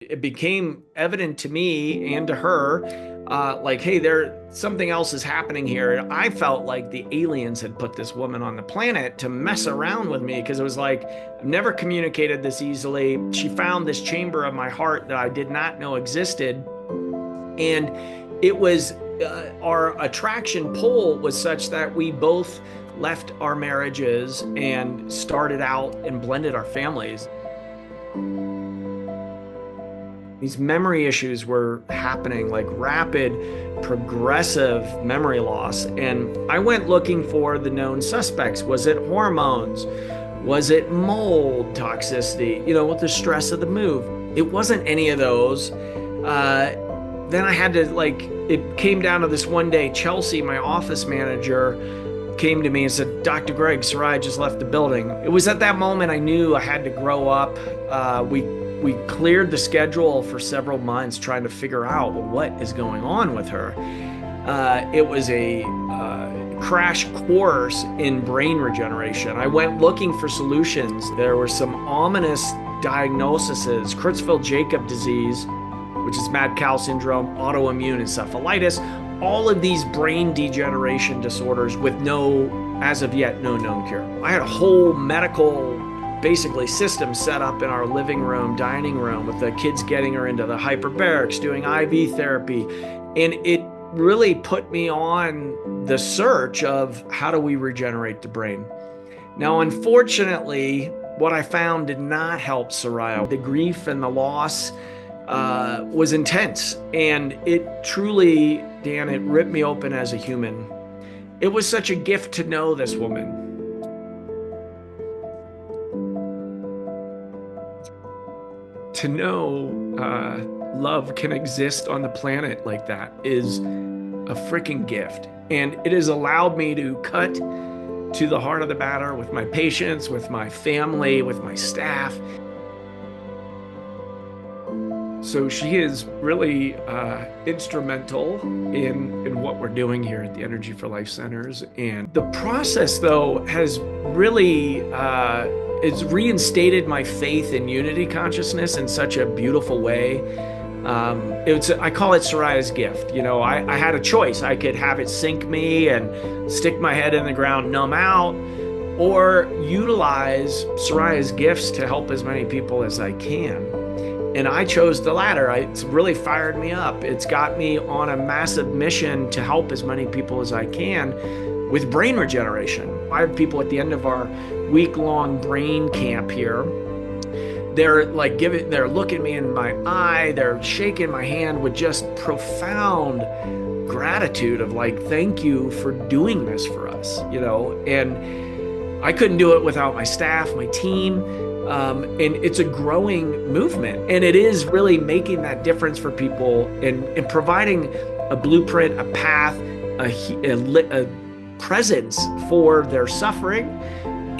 it became evident to me and to her, like, hey, something else is happening here. And I felt like the aliens had put this woman on the planet to mess around with me, because it was like, I've never communicated this easily. She found this chamber of my heart that I did not know existed. And it was, our attraction pull was such that we both left our marriages and started out and blended our families. These memory issues were happening, like rapid, progressive memory loss. And I went looking for the known suspects. Was it hormones? Was it mold toxicity? With the stress of the move? It wasn't any of those. Then I had to, it came down to this one day. Chelsea, my office manager, came to me and said, Dr. Greg, Sarai just left the building. It was at that moment I knew I had to grow up. We cleared the schedule for several months trying to figure out what is going on with her. It was a crash course in brain regeneration. I went looking for solutions. There were some ominous diagnoses: Creutzfeldt-Jakob disease, which is mad cow syndrome, autoimmune encephalitis, all of these brain degeneration disorders with as of yet, no known cure. I had a whole medical basically system set up in our living room, dining room, with the kids getting her into the hyperbarics, doing IV therapy. And it really put me on the search of how do we regenerate the brain. Now, unfortunately, what I found did not help Soraya. The grief and the loss was intense. And it truly, Dan, it ripped me open as a human. It was such a gift to know this woman. To know love can exist on the planet like that is a freaking gift. And it has allowed me to cut to the heart of the matter with my patients, with my family, with my staff. So she is really instrumental in what we're doing here at the Energy for Life Centers. And the process, though, has really it's reinstated my faith in unity consciousness in such a beautiful way. I call it Soraya's gift. I had a choice. I could have it sink me and stick my head in the ground, numb out, or utilize Soraya's gifts to help as many people as I can. And I chose the latter. It's really fired me up. It's got me on a massive mission to help as many people as I can with brain regeneration. I have people at the end of our week-long brain camp here. They're looking me in my eye, they're shaking my hand with just profound gratitude of thank you for doing this for us, and I couldn't do it without my staff, my team. And it's a growing movement, and it is really making that difference for people and providing a blueprint, a path, a presence for their suffering,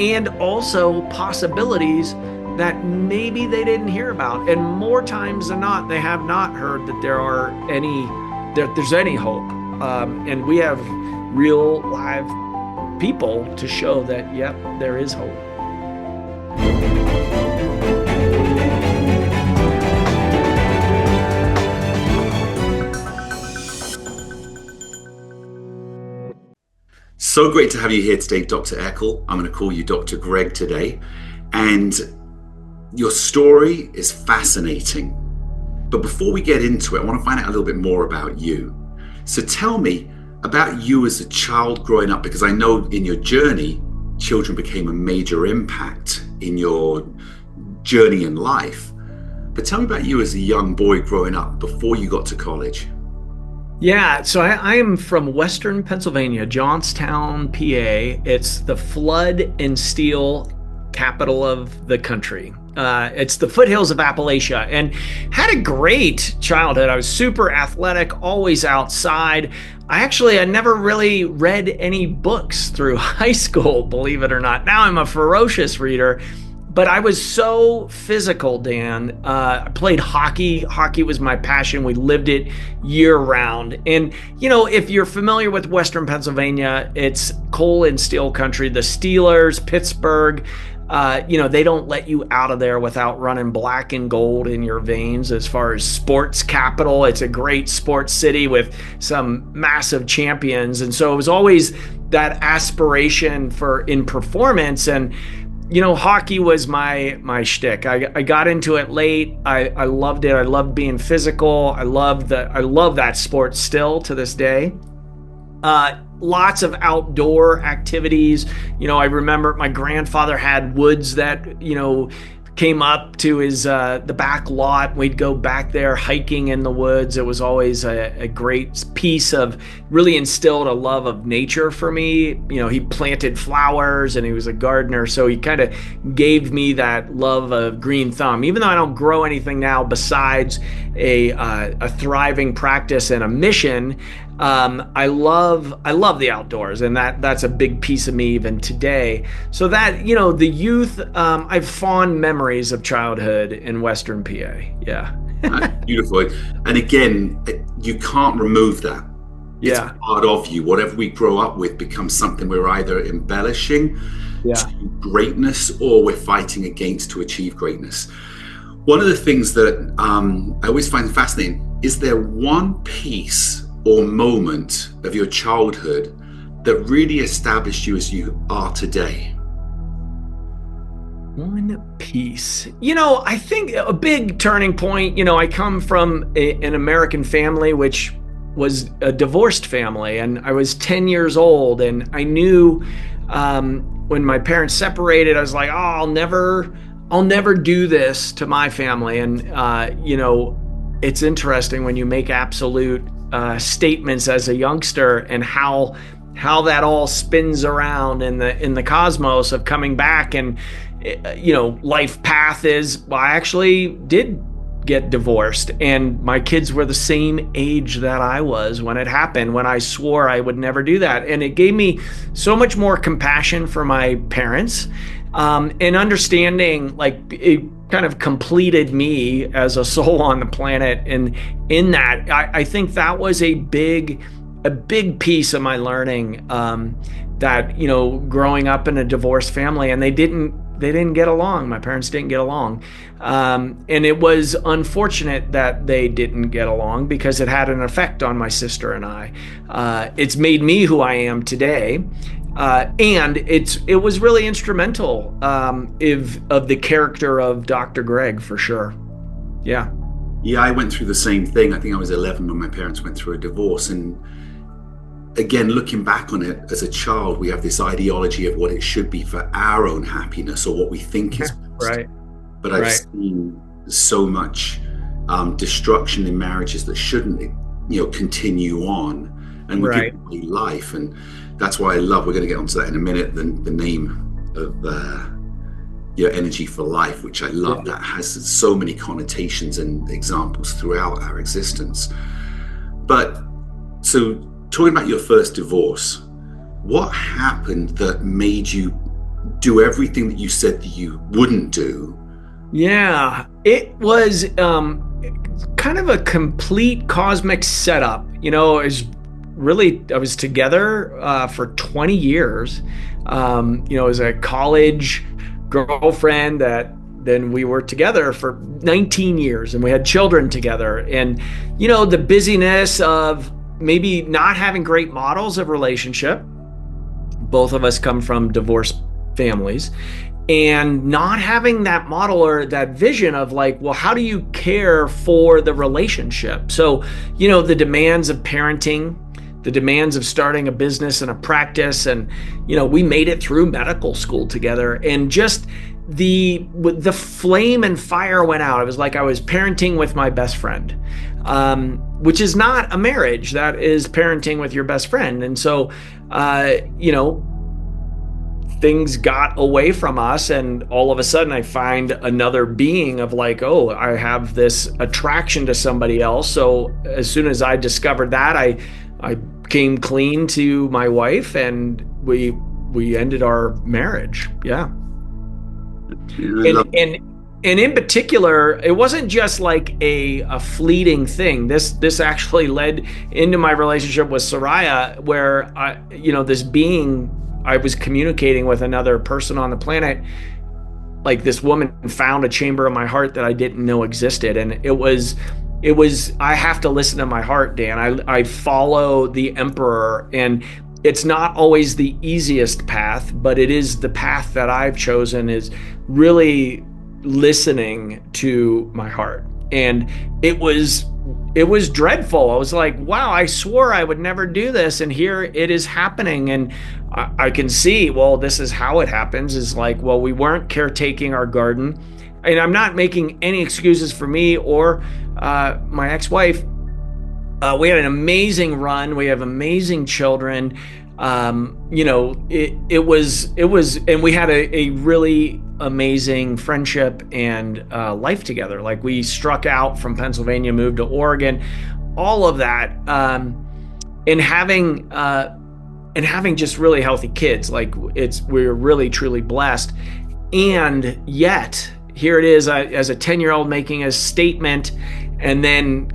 and also possibilities that maybe they didn't hear about. And more times than not, they have not heard that there's any hope. And we have real live people to show that, yep, there is hope. So great to have you here today, Dr. Eckel. I'm going to call you Dr. Greg today. And your story is fascinating. But before we get into it, I want to find out a little bit more about you. So tell me about you as a child growing up, because I know in your journey, children became a major impact in your journey in life. But tell me about you as a young boy growing up before you got to college. Yeah, so I am from Western Pennsylvania, Johnstown, PA. It's the flood and steel capital of the country. It's the foothills of Appalachia, and had a great childhood. I was super athletic, always outside. I never really read any books through high school, believe it or not. Now I'm a ferocious reader. But I was so physical, Dan. I played hockey. Hockey was my passion. We lived it year round. And, if you're familiar with Western Pennsylvania, it's coal and steel country. The Steelers, Pittsburgh, they don't let you out of there without running black and gold in your veins. As far as sports capital, it's a great sports city with some massive champions. And so it was always that aspiration in performance. And hockey was my shtick. I got into it late. I loved it. I loved being physical. I love that sport still to this day. Lots of outdoor activities. I remember my grandfather had woods that, came up to his the back lot. We'd go back there hiking in the woods. It was always a great piece of really instilled a love of nature for me. He planted flowers and he was a gardener, so he kind of gave me that love of green thumb. Even though I don't grow anything now besides a thriving practice and a mission, I love the outdoors, and that's a big piece of me even today. So that, the youth, I have fond memories of childhood in Western PA. Yeah. Beautiful. And again, you can't remove that. It's part of you. Whatever we grow up with becomes something we're either embellishing to greatness or we're fighting against to achieve greatness. One of the things that I always find fascinating, is there one piece or moment of your childhood that really established you as you are today? One piece. I think a big turning point, I come from an American family, which was a divorced family, and I was 10 years old, and I knew when my parents separated, I was like, I'll never do this to my family. And, it's interesting when you make absolute statements as a youngster and how that all spins around in the cosmos of coming back. And life path is, well, I actually did get divorced, and my kids were the same age that I was when it happened, when I swore I would never do that. And it gave me so much more compassion for my parents, and understanding, like, it kind of completed me as a soul on the planet. And in that, I think that was a big piece of my learning, that, growing up in a divorced family, and they didn't get along. My parents didn't get along. And it was unfortunate that they didn't get along, because it had an effect on my sister and I. It's made me who I am today. And it was really instrumental of the character of Dr. Greg, for sure. Yeah. Yeah, I went through the same thing. I think I was 11 when my parents went through a divorce. And again, looking back on it as a child, we have this ideology of what it should be for our own happiness, or what we think is best. Right. But I've seen so much destruction in marriages that shouldn't, continue on, and we give away life. And that's why we're going to get onto that in a minute, the name of your Energy for Life, which I love. That has so many connotations and examples throughout our existence. But so, talking about your first divorce, what happened that made you do everything that you said that you wouldn't do? Yeah, it was kind of a complete cosmic setup. I was together for 20 years. As a college girlfriend, that then we were together for 19 years, and we had children together. And, the busyness of maybe not having great models of relationship. Both of us come from divorced families, and not having that model or that vision of, like, well, how do you care for the relationship? So, the demands of parenting, the demands of starting a business and a practice. And, we made it through medical school together, and just the flame and fire went out. It was like I was parenting with my best friend, which is not a marriage. That is parenting with your best friend. And so, things got away from us, and all of a sudden I find another being of, like, oh, I have this attraction to somebody else. So as soon as I discovered that, I came clean to my wife, and we ended our marriage. Yeah. And in particular, it wasn't just like a fleeting thing. This actually led into my relationship with Soraya, where this being I was communicating with, another person on the planet, like this woman found a chamber of my heart that I didn't know existed. And it was, I have to listen to my heart, Dan. I follow the emperor, and it's not always the easiest path, but it is the path that I've chosen, is really listening to my heart. And it was dreadful. I was like, wow, I swore I would never do this, and here it is happening. And I can see, well, this is how it happens, is like, well, we weren't caretaking our garden. And I'm not making any excuses for me or my ex-wife. We had an amazing run. We have amazing children. It was, and we had a really amazing friendship and life together. Like, we struck out from Pennsylvania, moved to Oregon, all of that, and having just really healthy kids. Like, we're really truly blessed. And yet here it is, as a 10-year-old making a statement, and then,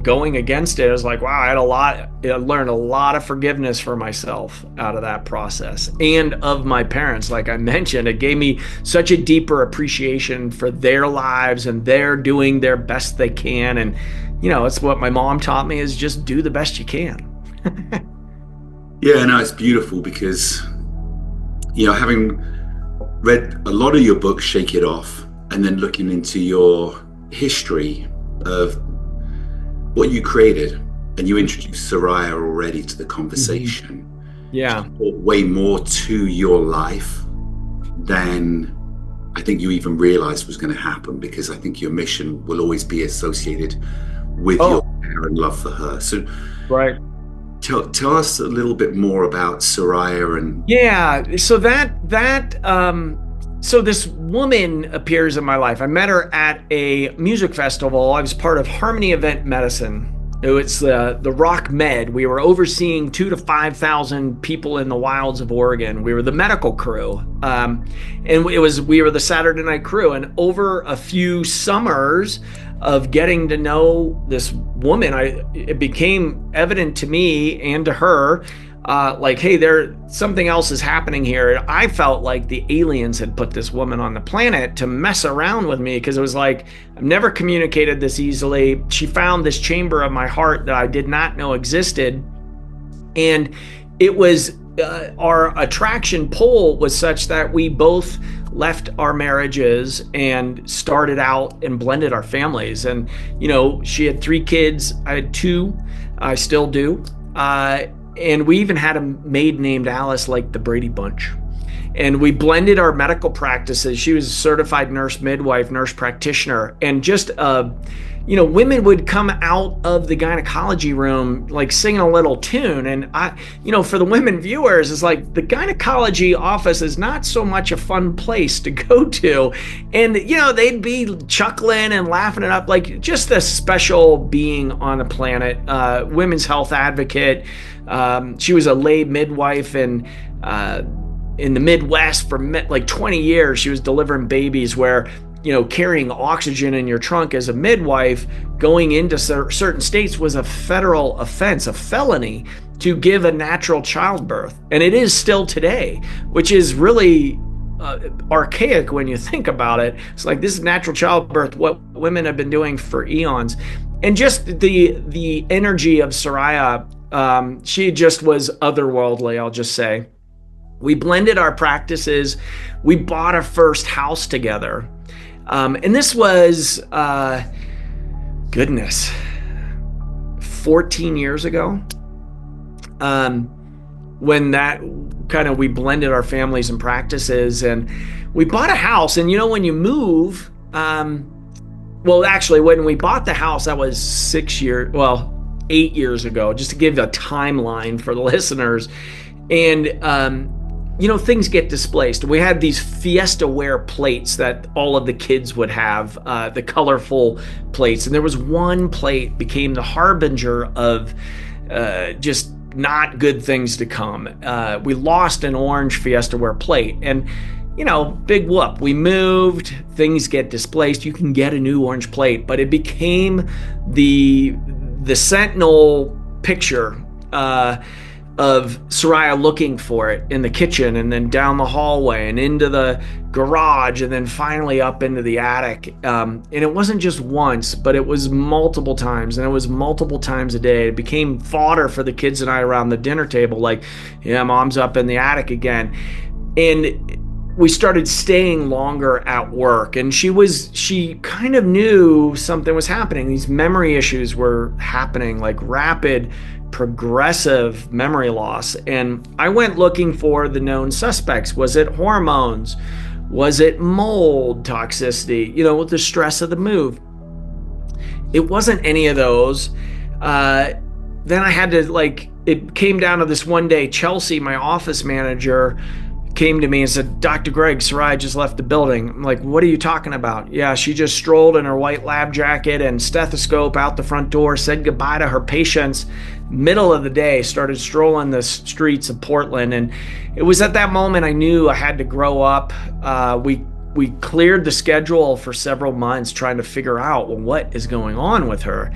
going against it. I was like, wow, I learned a lot of forgiveness for myself out of that process, and of my parents. Like I mentioned, it gave me such a deeper appreciation for their lives, and they're doing their best they can. And, it's what my mom taught me, is just do the best you can. Yeah, no, it's beautiful because, having read a lot of your book, Shake It Off, and then looking into your history of what you created, and you introduced Soraya already to the conversation. Yeah. Way more to your life than I think you even realized was going to happen, because I think your mission will always be associated with your care and love for her. So, right. Tell us a little bit more about Soraya. And yeah, so this woman appears in my life. I met her at a music festival. I was part of Harmony Event Medicine. It's the Rock Med. We were overseeing 2,000 to 5,000 people in the wilds of Oregon. We were the medical crew, and we were the Saturday night crew. And over a few summers of getting to know this woman, it became evident to me and to her, like, hey, something else is happening here. I felt like the aliens had put this woman on the planet to mess around with me, because it was like, I've never communicated this easily. She found this chamber of my heart that I did not know existed. And it was, our attraction pull was such that we both left our marriages and started out and blended our families. And, she had 3 kids. I had 2. I still do. And we even had a maid named Alice, like the Brady Bunch. And we blended our medical practices. She was a certified nurse midwife, nurse practitioner. And just, women would come out of the gynecology room, like singing a little tune. And for the women viewers, it's like, the gynecology office is not so much a fun place to go to. And, they'd be chuckling and laughing it up, like just a special being on the planet, women's health advocate. She was a lay midwife, and in the Midwest for like 20 years, she was delivering babies where, carrying oxygen in your trunk as a midwife going into certain states was a federal offense, a felony, to give a natural childbirth. And it is still today, which is really archaic when you think about it. It's like, this is natural childbirth, what women have been doing for eons. And just the energy of Soraya, she just was otherworldly, I'll just say. We blended our practices. We bought our first house together. And this was, 14 years ago. When that we blended our families and practices, and we bought a house. And when you move, actually, when we bought the house, that was 8 years ago, just to give a timeline for the listeners. And, things get displaced. We had these Fiesta-ware plates that all of the kids would have, the colorful plates. And there was one plate became the harbinger of just not good things to come. We lost an orange Fiesta-ware plate. And, big whoop. We moved, things get displaced. You can get a new orange plate. But it became the sentinel picture of Soraya looking for it in the kitchen, and then down the hallway and into the garage, and then finally up into the attic. And it wasn't just once, but it was multiple times, and it was multiple times a day. It became fodder for the kids and I around the dinner table, like, yeah, mom's up in the attic again. And we started staying longer at work, and she kind of knew something was happening. These memory issues were happening, like rapid progressive memory loss. And I went looking for the known suspects. Was it hormones? Was it mold toxicity? With the stress of the move? It wasn't any of those. Then I had to, it came down to this one day. Chelsea, my office manager, came to me and said, Dr. Greg, Soraya just left the building. I'm like, what are you talking about? Yeah, she just strolled in her white lab jacket and stethoscope out the front door, said goodbye to her patients, middle of the day, started strolling the streets of Portland. And it was at that moment I knew I had to grow up. We cleared the schedule for several months trying to figure out, well, what is going on with her?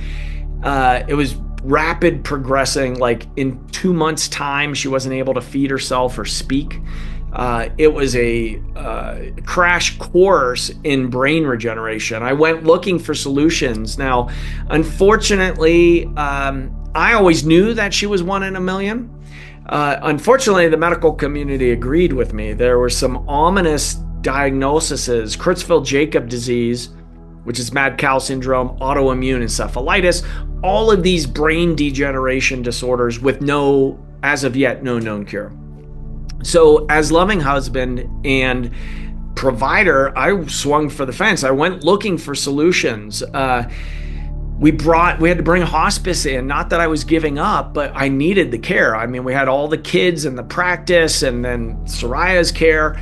It was rapid progressing. Like in 2 months' time, she wasn't able to feed herself or speak. It was a crash course in brain regeneration. I went looking for solutions. Now, unfortunately, I always knew that she was 1 in a million. Unfortunately, the medical community agreed with me. There were some ominous diagnoses: Creutzfeldt-Jakob disease, which is mad cow syndrome, autoimmune encephalitis, all of these brain degeneration disorders with as of yet, no known cure. So as loving husband and provider, I swung for the fence. I went looking for solutions. We had to bring a hospice in. Not that I was giving up, but I needed the care. I mean, we had all the kids and the practice, and then Soraya's care.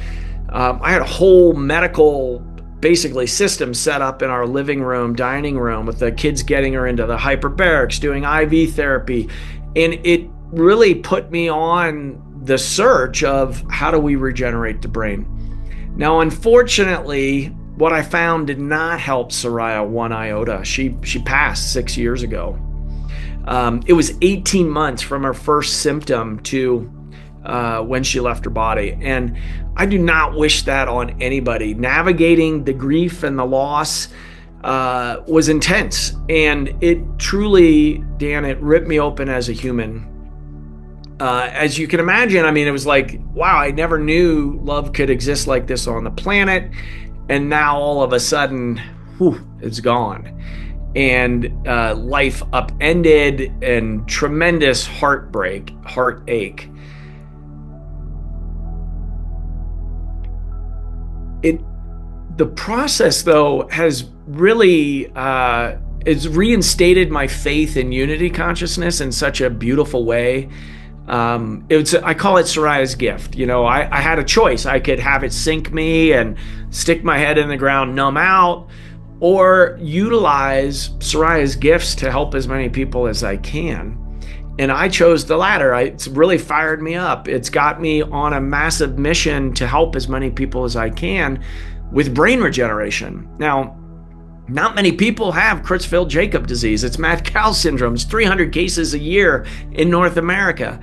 I had a whole medical basically system set up in our living room, dining room, with the kids getting her into the hyperbarics, doing IV therapy. And it really put me on the search of how do we regenerate the brain. Now, unfortunately, what I found did not help Soraya one iota. She passed 6 years ago. It was 18 months from her first symptom to when she left her body. And I do not wish that on anybody. Navigating the grief and the loss was intense. And it truly, Dan, it ripped me open as a human. As you can imagine, I mean, it was like, wow, I never knew love could exist like this on the planet. And now all of a sudden, it's gone. And life upended, and tremendous heartache. The process, though, has really it's reinstated my faith in unity consciousness in such a beautiful way. I call it Soraya's gift. I had a choice. I could have it sink me and stick my head in the ground, numb out, or utilize Soraya's gifts to help as many people as I can. And I chose the latter. It's really fired me up. It's got me on a massive mission to help as many people as I can with brain regeneration. Now, not many people have Creutzfeldt-Jakob disease. It's mad cow syndrome. It's 300 cases a year in North America.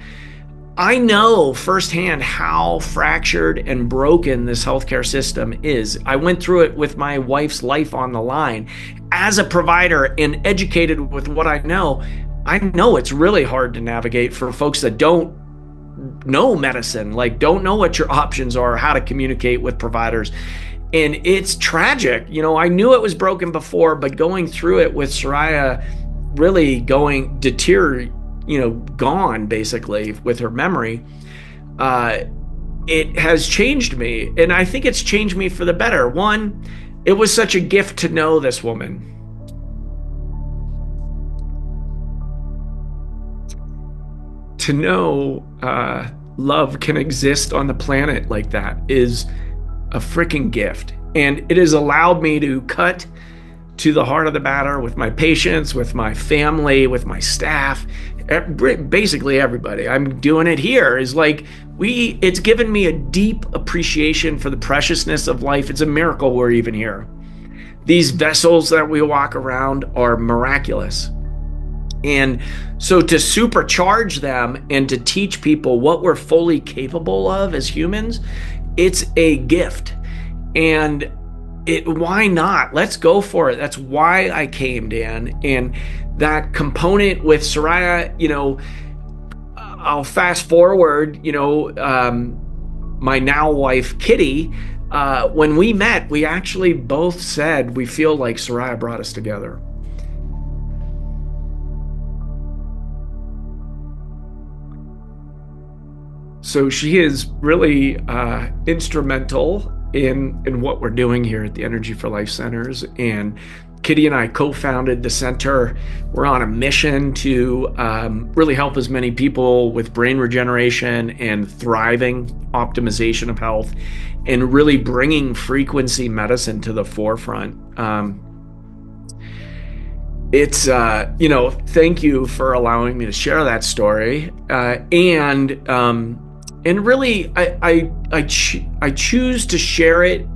I know firsthand how fractured and broken this healthcare system is. I went through it with my wife's life on the line. As a provider and educated with what I know it's really hard to navigate for folks that don't know medicine, don't know what your options are, how to communicate with providers. And it's tragic. I knew it was broken before, but going through it with Soraya really gone basically with her memory, it has changed me. And I think it's changed me for the better. One, it was such a gift to know this woman. To know love can exist on the planet like that is a freaking gift. And it has allowed me to cut to the heart of the matter with my patients, with my family, with my staff, basically everybody. I'm doing it here. It's given me a deep appreciation for the preciousness of life. It's a miracle we're even here. These vessels that we walk around are miraculous. And so to supercharge them and to teach people what we're fully capable of as humans, it's a gift. And why not? Let's go for it. That's why I came, Dan. And that component with Soraya, I'll fast forward, my now wife, Kitty, when we met, we actually both said we feel like Soraya brought us together. So she is really instrumental in what we're doing here at the Energy for Life Centers. And Kitty and I co-founded the center. We're on a mission to really help as many people with brain regeneration and thriving optimization of health, and really bringing frequency medicine to the forefront. Thank you for allowing me to share that story. And really, I choose to share it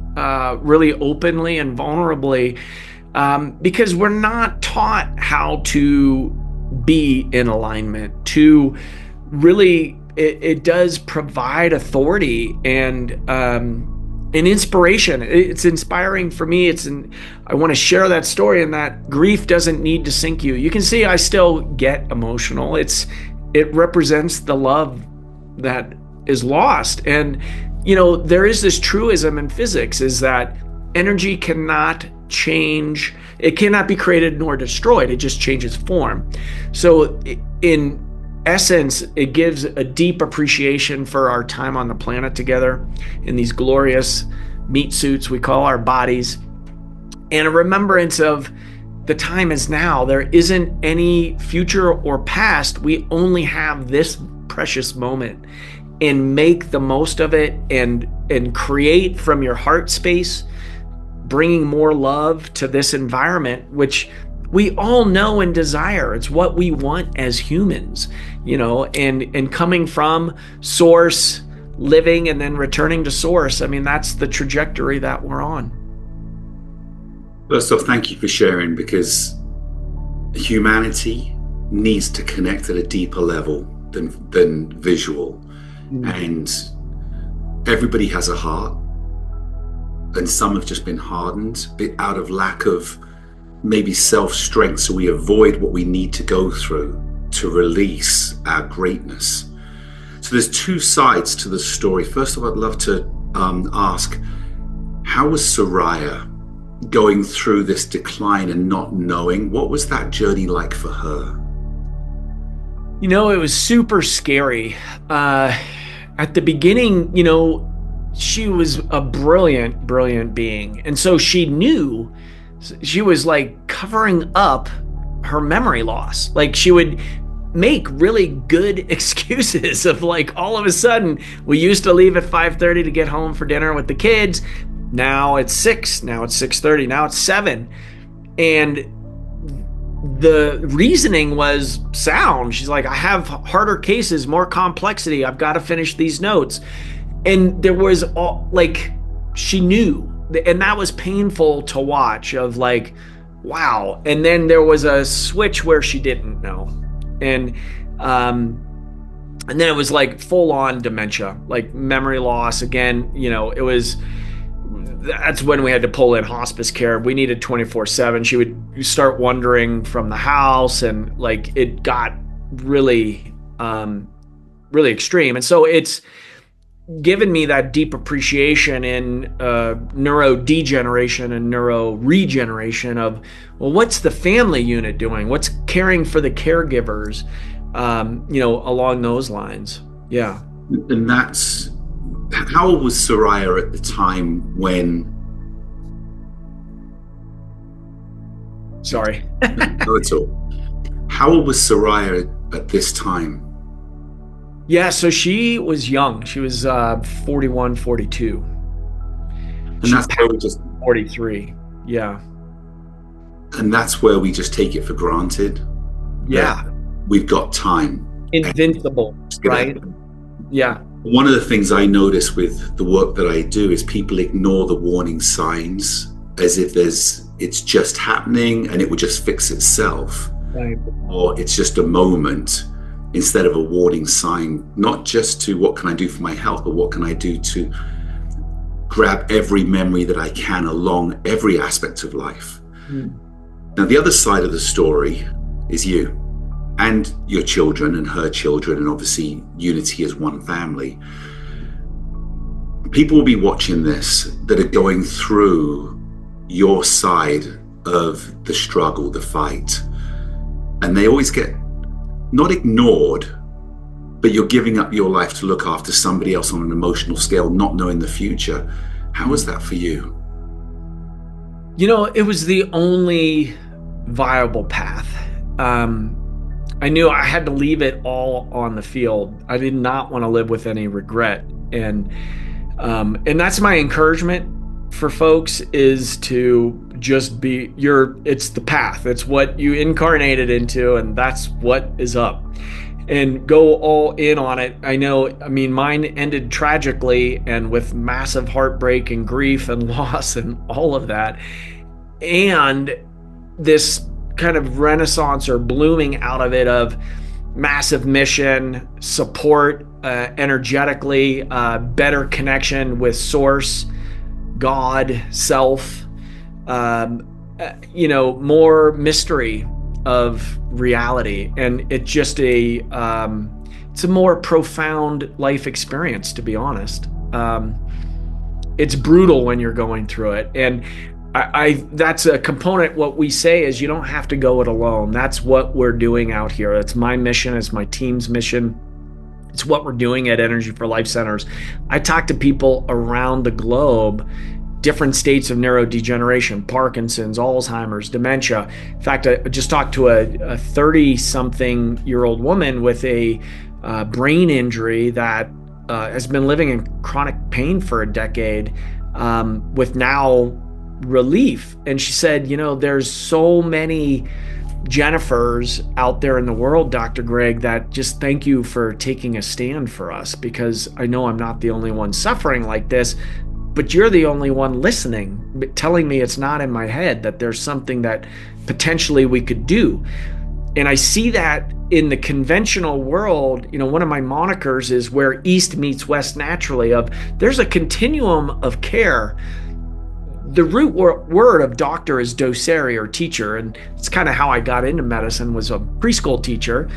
really openly and vulnerably because we're not taught how to be in alignment. To really, it does provide authority and inspiration. It's inspiring for me. I want to share that story, and that grief doesn't need to sink you. You can see I still get emotional. It represents the love that is lost. And there is this truism in physics, is that energy cannot change. It cannot be created nor destroyed. It just changes form. So in essence, it gives a deep appreciation for our time on the planet together in these glorious meat suits we call our bodies, and a remembrance of the time is now. There isn't any future or past. We only have this precious moment, and make the most of it and create from your heart space, bringing more love to this environment, which we all know and desire. It's what we want as humans, and coming from source, living, and then returning to source. I mean, that's the trajectory that we're on. First off, thank you for sharing, because humanity needs to connect at a deeper level than visual. And everybody has a heart, and some have just been hardened out of lack of maybe self-strength, so we avoid what we need to go through to release our greatness. So there's two sides to the story. First of all, I'd love to ask, how was Soraya going through this decline and not knowing? What was that journey like for her? It was super scary. At the beginning, she was a brilliant, brilliant being. And so she knew she was like covering up her memory loss. Like, she would make really good excuses of like, all of a sudden, we used to leave at 5:30 to get home for dinner with the kids. Now it's 6, now it's 6:30, now it's 7. And the reasoning was sound. She's like, I have harder cases, more complexity. I've got to finish these notes. And there was she knew, and that was painful to watch, of like, wow. And then there was a switch where she didn't know. And then it was like full on dementia, like memory loss again. That's when we had to pull in hospice care. We needed 24/7. She would start wandering from the house, and like it got really, really extreme. And so it's given me that deep appreciation in neurodegeneration and neuroregeneration of, well, what's the family unit doing? What's caring for the caregivers? Along those lines. Yeah. And that's, how old was Soraya at the time when? Sorry. No, at all. How old was Soraya at this time? Yeah, so she was young. She was 41, 42. And that's where we just 43. Yeah. And that's where we just take it for granted. Yeah. We've got time. Invincible, right? Yeah. One of the things I notice with the work that I do is people ignore the warning signs as if it's just happening and it would just fix itself. Right. or it's just a moment instead of a warning sign, not just to what can I do for my health, but what can I do to grab every memory that I can along every aspect of life. Mm. Now, the other side of the story is you and your children and her children, and obviously unity as one family. People will be watching this that are going through your side of the struggle, the fight, and they always get not ignored, but you're giving up your life to look after somebody else on an emotional scale, not knowing the future. How was that for you? It was the only viable path. I knew I had to leave it all on the field. I did not want to live with any regret. And that's my encouragement for folks, is to just be it's the path. It's what you incarnated into, and that's what is up. And go all in on it. Mine ended tragically and with massive heartbreak and grief and loss and all of that. And this kind of renaissance or blooming out of it of massive mission, support, energetically, better connection with source, God, self, more mystery of reality. And it's just it's a more profound life experience, to be honest. It's brutal when you're going through it. And that's a component. What we say is you don't have to go it alone. That's what we're doing out here. It's my mission. It's my team's mission. It's what we're doing at Energy for Life Centers. I talk to people around the globe, different states of neurodegeneration, Parkinson's, Alzheimer's, dementia. In fact, I just talked to a 30-something-year-old woman with a brain injury that has been living in chronic pain for a decade, with now relief. And she said, there's so many Jennifers out there in the world, Dr. Greg, that just thank you for taking a stand for us, because I know I'm not the only one suffering like this, but you're the only one listening, telling me it's not in my head, that there's something that potentially we could do. And I see that in the conventional world. One of my monikers is where East meets West naturally, of there's a continuum of care. The root word of doctor is docere, or teacher, and it's kind of how I got into medicine, was a preschool teacher.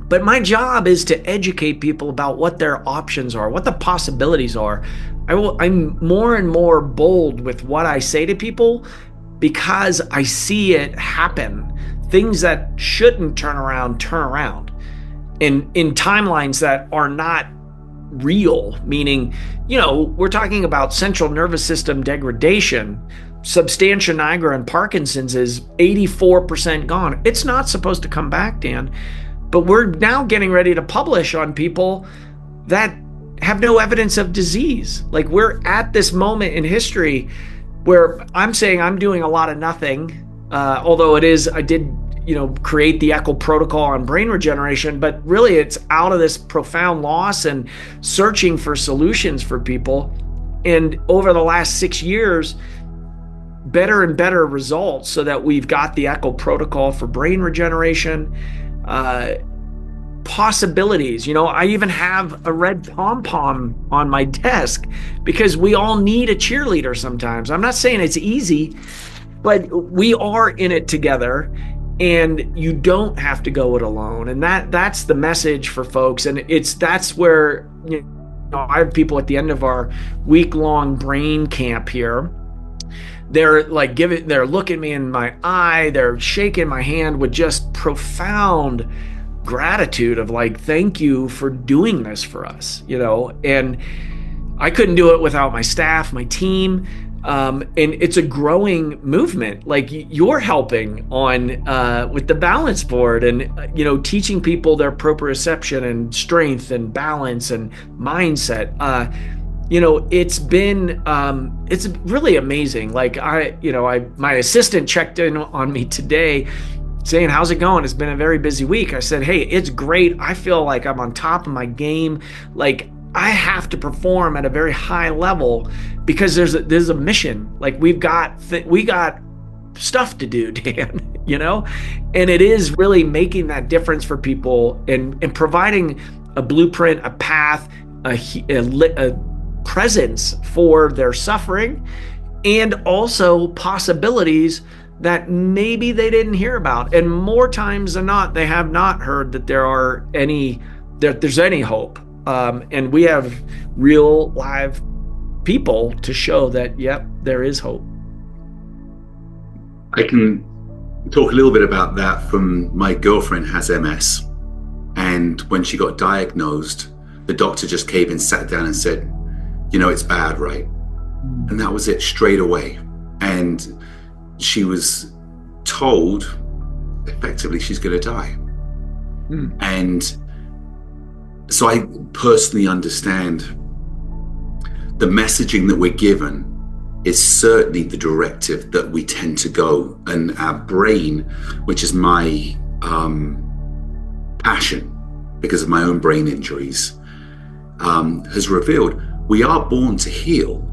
But my job is to educate people about what their options are, what the possibilities are. I'm more and more bold with what I say to people, because I see it happen. Things that shouldn't turn around, in timelines that are not real, meaning, we're talking about central nervous system degradation. Substantia nigra and Parkinson's is 84% gone. It's not supposed to come back, Dan, but we're now getting ready to publish on people that have no evidence of disease. Like, we're at this moment in history where I'm saying I'm doing a lot of nothing, although I did create the Eckel protocol on brain regeneration, but really it's out of this profound loss and searching for solutions for people. And over the last 6 years, better and better results, so that we've got the Eckel protocol for brain regeneration, possibilities. I even have a red pom-pom on my desk, because we all need a cheerleader sometimes. I'm not saying it's easy, but we are in it together. And you don't have to go it alone. And that's the message for folks. And that's where, I have people at the end of our week-long brain camp here. They're like, they're looking me in my eye, they're shaking my hand with just profound gratitude of like, thank you for doing this for us, and I couldn't do it without my staff, my team. And it's a growing movement. Like, you're helping on with the balance board, and teaching people their proprioception and strength and balance and mindset. It's really amazing. Like, my assistant checked in on me today saying, how's it going? It's been a very busy week. I said, hey, it's great. I feel like I'm on top of my game. Like, I have to perform at a very high level, because there's a mission. Like, we got stuff to do, Dan, and it is really making that difference for people and providing a blueprint, a path, a presence for their suffering, and also possibilities that maybe they didn't hear about. And more times than not, they have not heard that there's any hope. And we have real live people to show that, yep, there is hope. I can talk a little bit about that. From my girlfriend has MS, and when she got diagnosed, the doctor just came and sat down and said, it's bad, right? And that was it, straight away. And she was told effectively she's going to die. And so I personally understand the messaging that we're given is certainly the directive that we tend to go. And our brain, which is my passion because of my own brain injuries, has revealed we are born to heal.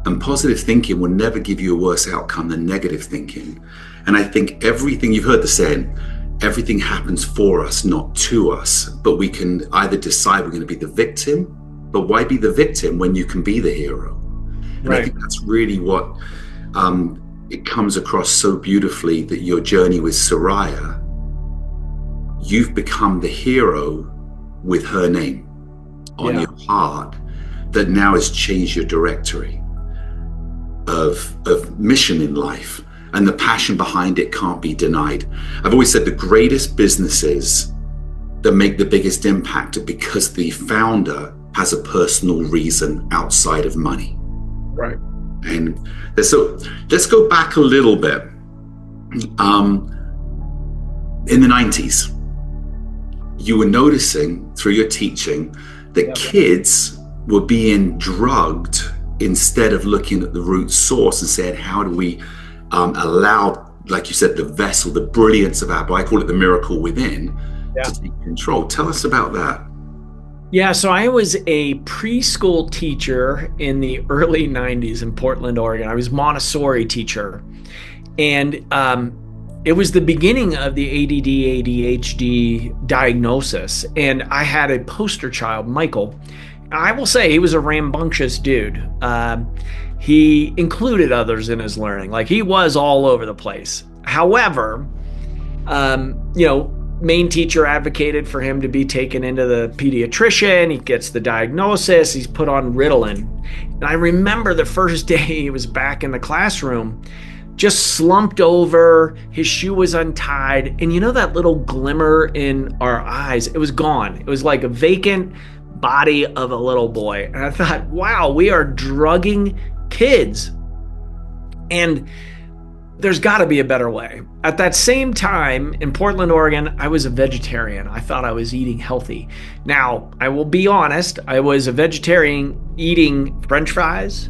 And positive thinking will never give you a worse outcome than negative thinking. And I think everything, you've heard the saying, everything happens for us, not to us. But we can either decide we're going to be the victim, but why be the victim when you can be the hero? And right. I think that's really what it comes across so beautifully, that your journey with Soraya, you've become the hero with her name on your heart, that now has changed your directory of mission in life, and the passion behind it can't be denied. I've always said the greatest businesses that make the biggest impact are because the founder has a personal reason outside of money. Right. And so let's go back a little bit. In the 90s, you were noticing through your teaching that kids were being drugged instead of looking at the root source and saying, how do we allow, like you said, the vessel, the brilliance of our body, I call it the miracle within, to take control. Tell us about that. Yeah, so I was a preschool teacher in the early 90s in Portland, Oregon. I was Montessori teacher. And it was the beginning of the ADD, ADHD diagnosis. And I had a poster child, Michael. I will say he was a rambunctious dude. He included others in his learning. Like, he was all over the place. However, main teacher advocated for him to be taken into the pediatrician. He gets the diagnosis. He's put on Ritalin. And I remember the first day he was back in the classroom, just slumped over. His shoe was untied. And that little glimmer in our eyes, it was gone. It was like a vacant body of a little boy. And I thought, wow, we are drugging kids. And there's got to be a better way. At that same time in Portland, Oregon, I was a vegetarian. I thought I was eating healthy. Now, I will be honest, I was a vegetarian eating French fries,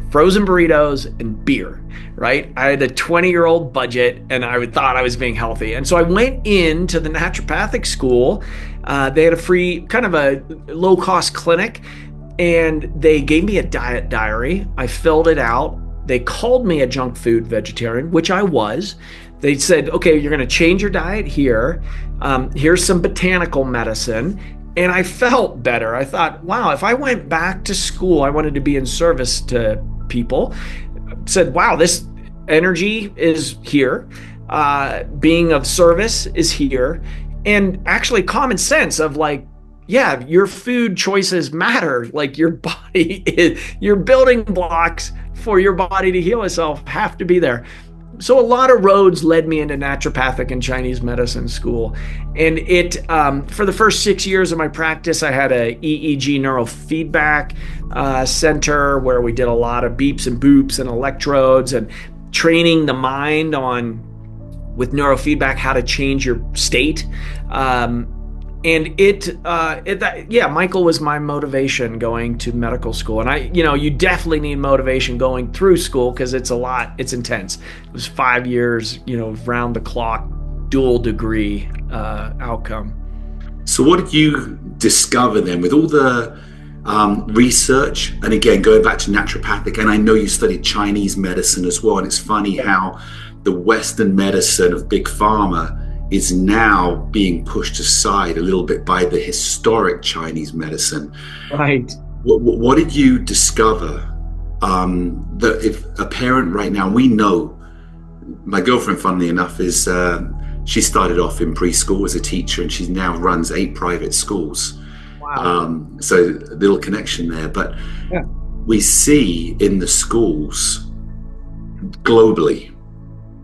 frozen burritos, and beer, right? I had a 20-year-old budget, and I thought I was being healthy. And so I went into the naturopathic school. They had a free, kind of a low-cost clinic, and they gave me a diet diary. I filled it out. They called me a junk food vegetarian, which I was. They said, okay, you're going to change your diet here. Here's some botanical medicine. And I felt better. I thought, wow, if I went back to school, I wanted to be in service to people. Said, wow, this energy is here. Being of service is here. And actually common sense of like, yeah, your food choices matter. Like your body, your building blocks for your body to heal itself have to be there. So a lot of roads led me into naturopathic and Chinese medicine school. And it, for the first 6 years of my practice, I had a EEG neurofeedback center where we did a lot of beeps and boops and electrodes and training the mind on, with neurofeedback, how to change your state. Michael was my motivation going to medical school. And you definitely need motivation going through school because it's a lot, it's intense. It was 5 years, round the clock, dual degree outcome. So what did you discover then with all the research? And again, going back to naturopathic, and I know you studied Chinese medicine as well. And it's funny how the Western medicine of big pharma is now being pushed aside a little bit by the historic Chinese medicine. Right. What did you discover that if a parent right now, we know, my girlfriend, funnily enough, is she started off in preschool as a teacher, and she now runs 8 private schools. Wow. So a little connection there. But Yeah. we see in the schools globally,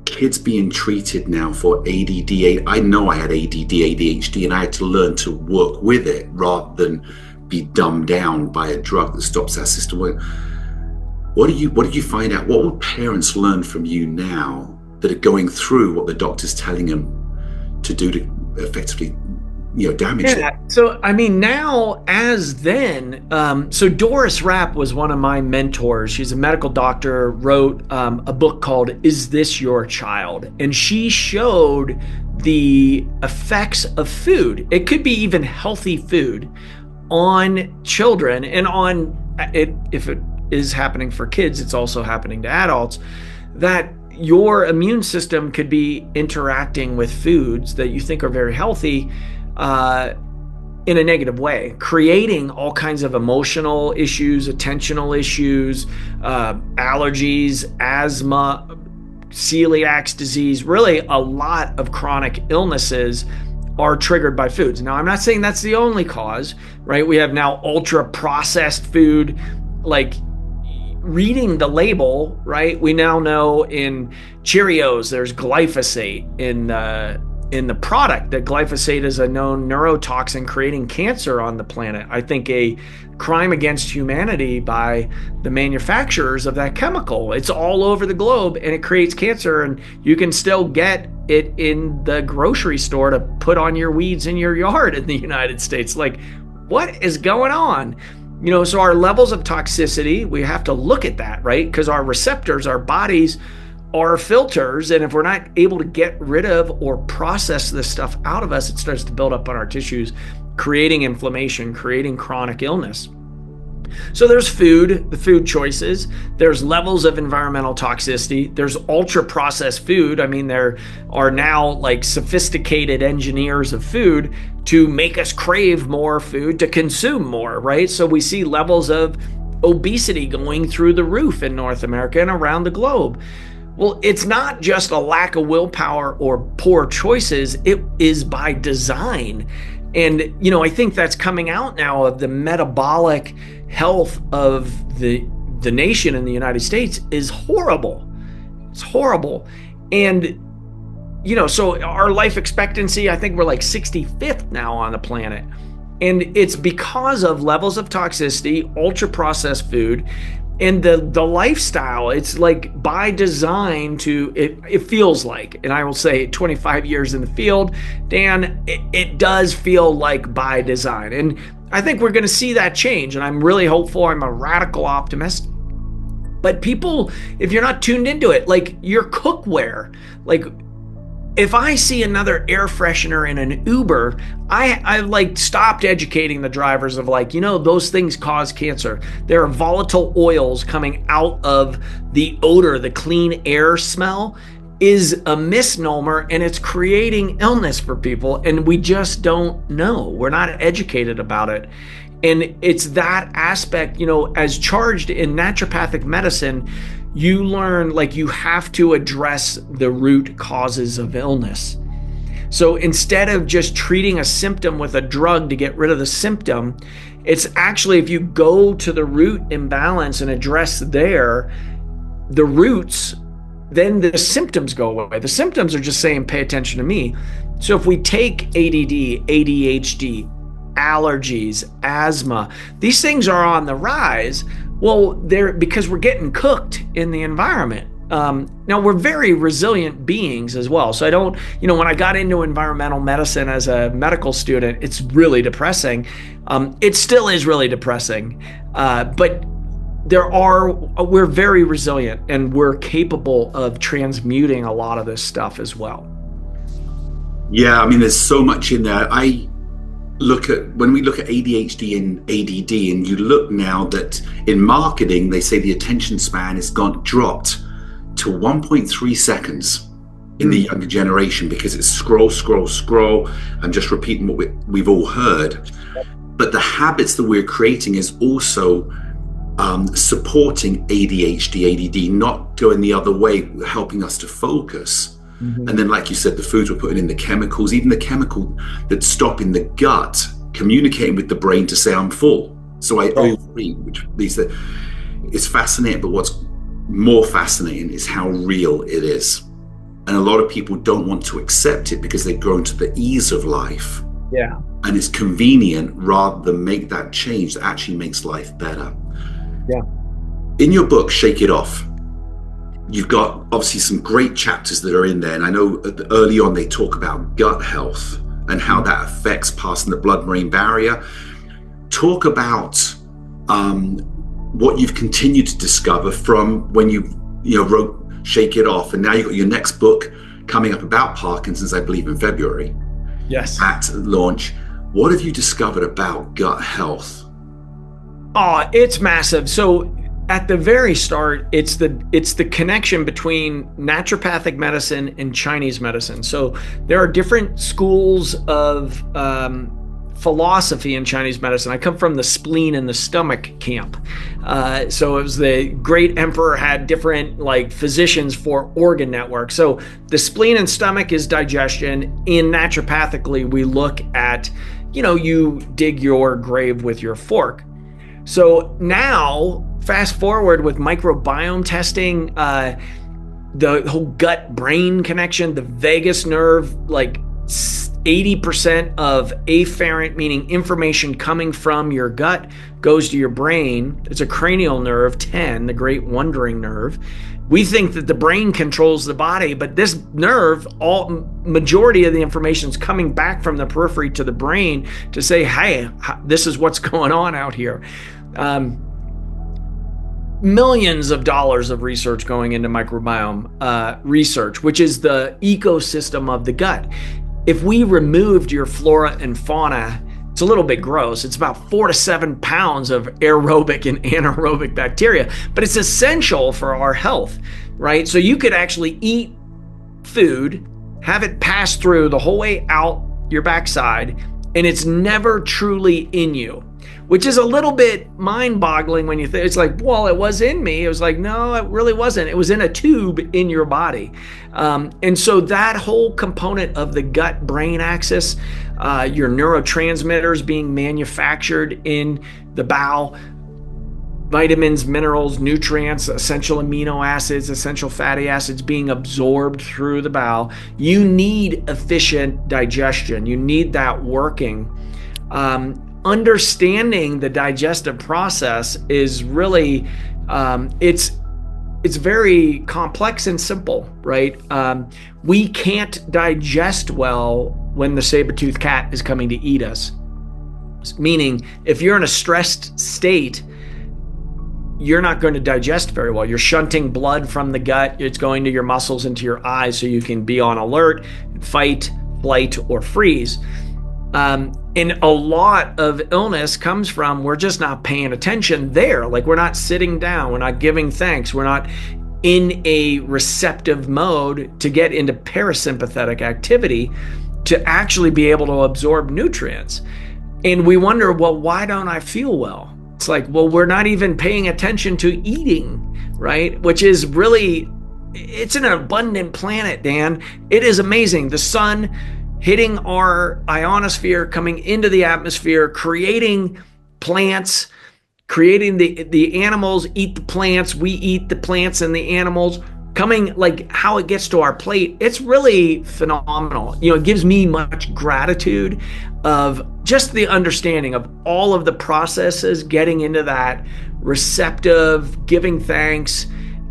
kids being treated now for ADD. I know I had ADD, ADHD, and I had to learn to work with it rather than be dumbed down by a drug that stops our system working. What did you find out? What will parents learn from you now that are going through what the doctor's telling them to do to effectively, damage it? So, I mean, now as then, so Doris Rapp was one of my mentors. She's a medical doctor, wrote a book called Is This Your Child? And she showed the effects of food. It could be even healthy food on children, and on it, if it is happening for kids, it's also happening to adults, that your immune system could be interacting with foods that you think are very healthy in a negative way, creating all kinds of emotional issues, attentional issues, allergies, asthma, celiac disease. Really, a lot of chronic illnesses are triggered by foods. Now, I'm not saying that's the only cause, right? We have now ultra processed food, like reading the label, right? We now know in Cheerios, there's glyphosate in the product, that glyphosate is a known neurotoxin creating cancer on the planet. I think a crime against humanity by the manufacturers of that chemical. It's all over the globe and it creates cancer, and you can still get it in the grocery store to put on your weeds in your yard in the United States. Like, what is going on? So our levels of toxicity, we have to look at that, right? Because our receptors, our bodies are filters. And if we're not able to get rid of or process this stuff out of us, it starts to build up on our tissues, creating inflammation, creating chronic illness. So there's food, the food choices. There's levels of environmental toxicity. There's ultra processed food. I mean, there are now like sophisticated engineers of food to make us crave more food, to consume more, right? So we see levels of obesity going through the roof in North America and around the globe. Well, it's not just a lack of willpower or poor choices. It is by design. And, I think that's coming out now of the metabolic health of the nation in the United States is horrible. It's horrible. And, so our life expectancy, I think we're like 65th now on the planet. And it's because of levels of toxicity, ultra processed food, and the lifestyle. It's like by design it feels like, and I will say 25 years in the field, Dan, it does feel like by design. And I think we're going to see that change. And I'm really hopeful. I'm a radical optimist. But people, if you're not tuned into it, like your cookware, like if I see another air freshener in an Uber, I've like stopped educating the drivers of like, those things cause cancer. There are volatile oils coming out of the odor, the clean air smell is a misnomer, and it's creating illness for people. And we just don't know. We're not educated about it. And it's that aspect, as charged in naturopathic medicine, you learn like you have to address the root causes of illness. So instead of just treating a symptom with a drug to get rid of the symptom, it's actually, if you go to the root imbalance and address the roots, then the symptoms go away. The symptoms are just saying, pay attention to me. So if we take ADD, ADHD, allergies, asthma, these things are on the rise. Well, they're because we're getting cooked in the environment. Now, we're very resilient beings as well. So I don't, when I got into environmental medicine as a medical student, it's really depressing. It still is really depressing. But we're very resilient, and we're capable of transmuting a lot of this stuff as well. Yeah, I mean, there's so much in there. When we look at ADHD and ADD, and you look now that in marketing, they say the attention span has dropped to 1.3 seconds. in the younger generation, because it's scroll, scroll, scroll. I'm just repeating what we've all heard. But the habits that we're creating is also supporting ADHD, ADD, not going the other way, helping us to focus. And then, like you said, the foods we're putting in, the chemicals, even the chemical that's stopping the gut communicating with the brain to say I'm full, so I overeat, which leads to, it's fascinating. But what's more fascinating is how real it is, and a lot of people don't want to accept it because they've grown to the ease of life, and it's convenient rather than make that change that actually makes life better. In your book, Shake It Off, you've got obviously some great chapters that are in there, and I know early on they talk about gut health and how that affects passing the blood-brain barrier. Talk about what you've continued to discover from when you wrote Shake It Off, and now you've got your next book coming up about Parkinson's, I believe, in February. Yes. At launch. What have you discovered about gut health? Oh, it's massive. So at the very start, it's the connection between naturopathic medicine and Chinese medicine. So there are different schools of philosophy in Chinese medicine. I come from the spleen and the stomach camp. So it was the great emperor had different physicians for organ network. So the spleen and stomach is digestion. In naturopathically, we look at, you dig your grave with your fork. So now, fast forward with microbiome testing, the whole gut-brain connection, the vagus nerve, 80% of afferent, meaning information coming from your gut, goes to your brain. It's a cranial nerve, 10, the great wandering nerve. We think that the brain controls the body, but this nerve, majority of the information is coming back from the periphery to the brain to say, hey, this is what's going on out here. Millions of dollars of research going into microbiome research, which is the ecosystem of the gut. If we removed your flora and fauna, it's a little bit gross. It's about 4 to 7 pounds of aerobic and anaerobic bacteria, but it's essential for our health, right? So you could actually eat food, have it pass through the whole way out your backside, and it's never truly in you, which is a little bit mind-boggling when you think, it's like, well, it was in me. It was like, no, it really wasn't. It was in a tube in your body. And so that whole component of the gut-brain axis, your neurotransmitters being manufactured in the bowel, vitamins, minerals, nutrients, essential amino acids, essential fatty acids being absorbed through the bowel. You need efficient digestion. You need that working. Understanding the digestive process is really, it's very complex and simple, right? We can't digest well when the saber-toothed cat is coming to eat us. Meaning, if you're in a stressed state, you're not going to digest very well. You're shunting blood from the gut. It's going to your muscles, into your eyes, so you can be on alert, fight, flight, or freeze. And a lot of illness comes from we're just not paying attention there. We're not sitting down. We're not giving thanks. We're not in a receptive mode to get into parasympathetic activity to actually be able to absorb nutrients. And we wonder, well, why don't I feel well? It's like, well, we're not even paying attention to eating, right? Which is really, it's an abundant planet, Dan. It is amazing. The sun hitting our ionosphere, coming into the atmosphere, creating plants, creating the animals eat the plants, we eat the plants and the animals, coming how it gets to our plate. It's really phenomenal. It gives me much gratitude of just the understanding of all of the processes, getting into that receptive, giving thanks,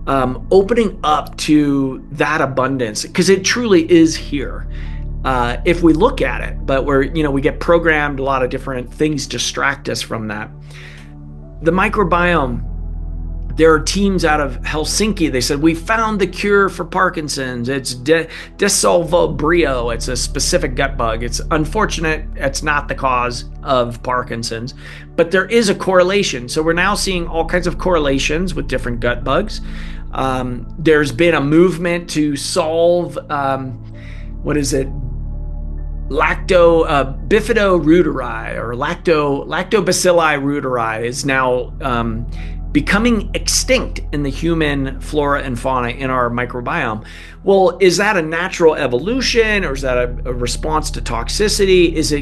opening up to that abundance, because it truly is here. If we look at it, but we get programmed, a lot of different things distract us from that. The microbiome, there are teams out of Helsinki. They said, we found the cure for Parkinson's. It's Desolvobrio. It's a specific gut bug. It's unfortunate. It's not the cause of Parkinson's, but there is a correlation. So we're now seeing all kinds of correlations with different gut bugs. There's been a movement to solve, what is it? Bifidoruderi or lactobacilli reuteri is now becoming extinct in the human flora and fauna in our microbiome. Well, is that a natural evolution, or is that a response to toxicity? Is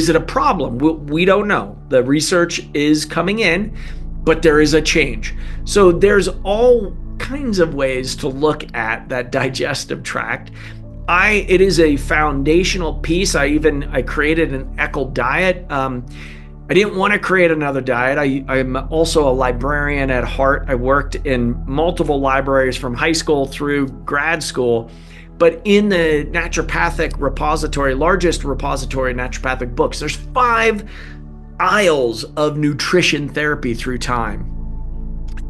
it a problem? We don't know. The research is coming in, but there is a change. So there's all kinds of ways to look at that digestive tract. It is a foundational piece. I created an Eckel diet. I didn't want to create another diet. I'm also a librarian at heart. I worked in multiple libraries from high school through grad school. But in the naturopathic repository, largest repository of naturopathic books, there's 5 aisles of nutrition therapy through time.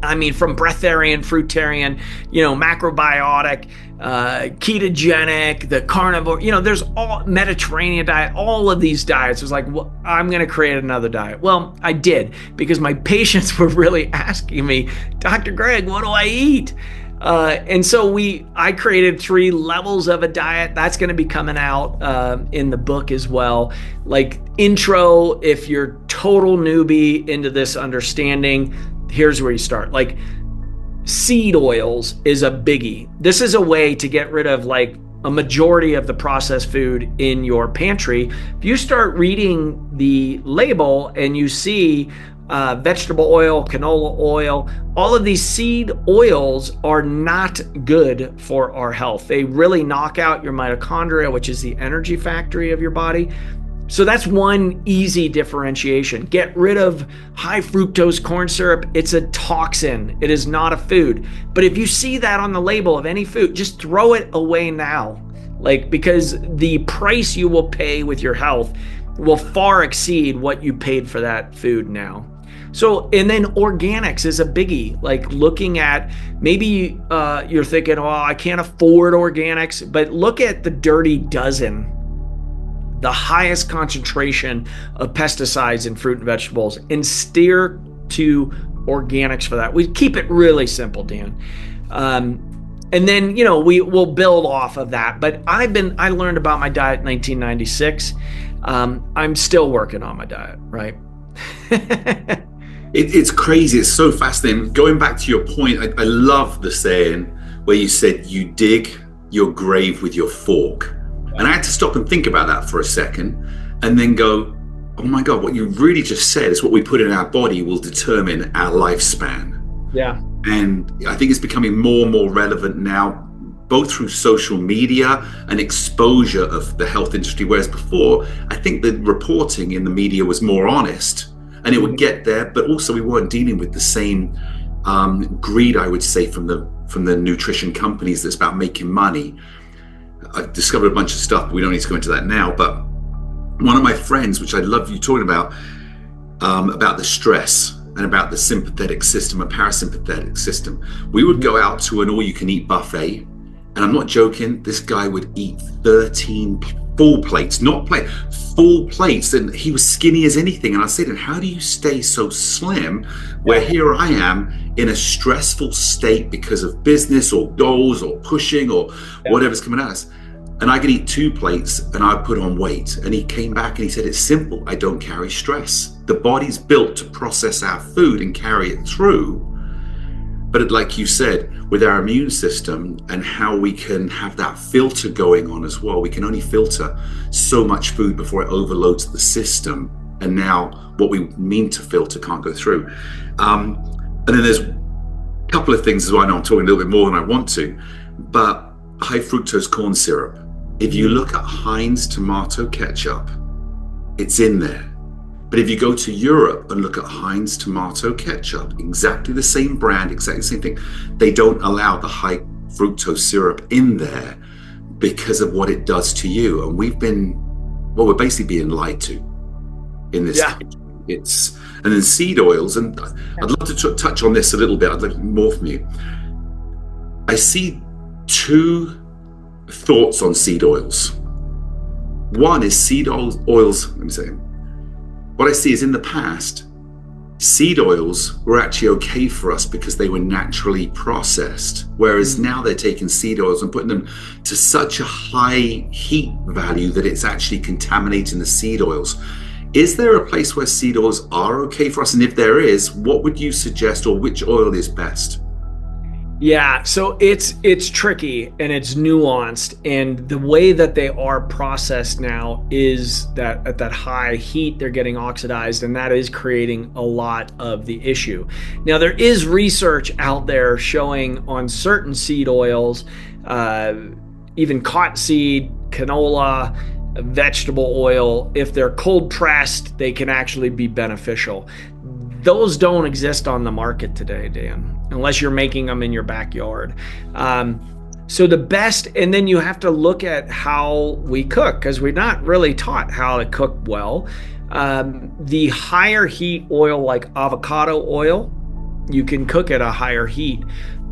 I mean, from breatharian, fruitarian, macrobiotic, ketogenic, the carnivore, there's all Mediterranean diet, all of these diets. It was like, well, I'm going to create another diet. Well, I did, because my patients were really asking me, Dr. Greg, what do I eat? And so I created 3 levels of a diet. That's going to be coming out in the book as well. Like intro, if you're total newbie into this understanding, here's where you start. Like seed oils is a biggie. This is a way to get rid of like a majority of the processed food in your pantry. If you start reading the label and you see vegetable oil, canola oil, all of these seed oils are not good for our health. They really knock out your mitochondria, which is the energy factory of your body. So that's one easy differentiation. Get rid of high fructose corn syrup. It's a toxin. It is not a food. But if you see that on the label of any food, just throw it away now. Because the price you will pay with your health will far exceed what you paid for that food now. So, and then organics is a biggie. Like looking at, maybe you're thinking, oh, I can't afford organics, but look at the Dirty Dozen, the highest concentration of pesticides in fruit and vegetables, and steer to organics for that. We keep it really simple, Dan. And then, we will build off of that. But I learned about my diet in 1996. I'm still working on my diet, right? It's crazy. It's so fascinating. Going back to your point, I love the saying where you said you dig your grave with your fork. And I had to stop and think about that for a second and then go, oh my God, what you really just said is what we put in our body will determine our lifespan. Yeah. And I think it's becoming more and more relevant now, both through social media and exposure of the health industry. Whereas before, I think the reporting in the media was more honest and it would get there, but also we weren't dealing with the same greed, I would say, from the nutrition companies that's about making money. I've discovered a bunch of stuff, but we don't need to go into that now. But one of my friends, which I love you talking about the stress and about the sympathetic system and parasympathetic system. We would go out to an all-you-can-eat buffet, and I'm not joking, this guy would eat 13 full plates, full plates, and he was skinny as anything. And I said to him, how do you stay so slim where here I am in a stressful state because of business or goals or pushing or whatever's coming at us? And I could eat 2 plates and I put on weight. And he came back and he said, it's simple. I don't carry stress. The body's built to process our food and carry it through. But like you said, with our immune system and how we can have that filter going on as well, we can only filter so much food before it overloads the system. And now what we mean to filter can't go through. And then there's a couple of things as well. I know I'm talking a little bit more than I want to, but high fructose corn syrup. If you look at Heinz tomato ketchup, it's in there. But if you go to Europe and look at Heinz tomato ketchup, exactly the same brand, exactly the same thing, they don't allow the high fructose syrup in there because of what it does to you. And we're basically being lied to in this. Yeah. And then seed oils, and I'd love to touch on this a little bit. I'd like more from you. I see 2 thoughts on seed oils. One is seed oils, let me say, what I see is in the past, seed oils were actually okay for us because they were naturally processed, whereas now they're taking seed oils and putting them to such a high heat value that it's actually contaminating the seed oils. Is there a place where seed oils are okay for us? And if there is, what would you suggest, or which oil is best? Yeah, so it's tricky and it's nuanced, and the way that they are processed now is that at that high heat they're getting oxidized, and that is creating a lot of the issue. Now there is research out there showing on certain seed oils, even cottonseed, canola, vegetable oil, if they're cold pressed, they can actually be beneficial. Those don't exist on the market today, Dan, unless you're making them in your backyard. So the best, and then you have to look at how we cook, because we're not really taught how to cook well. The higher heat oil, like avocado oil, you can cook at a higher heat.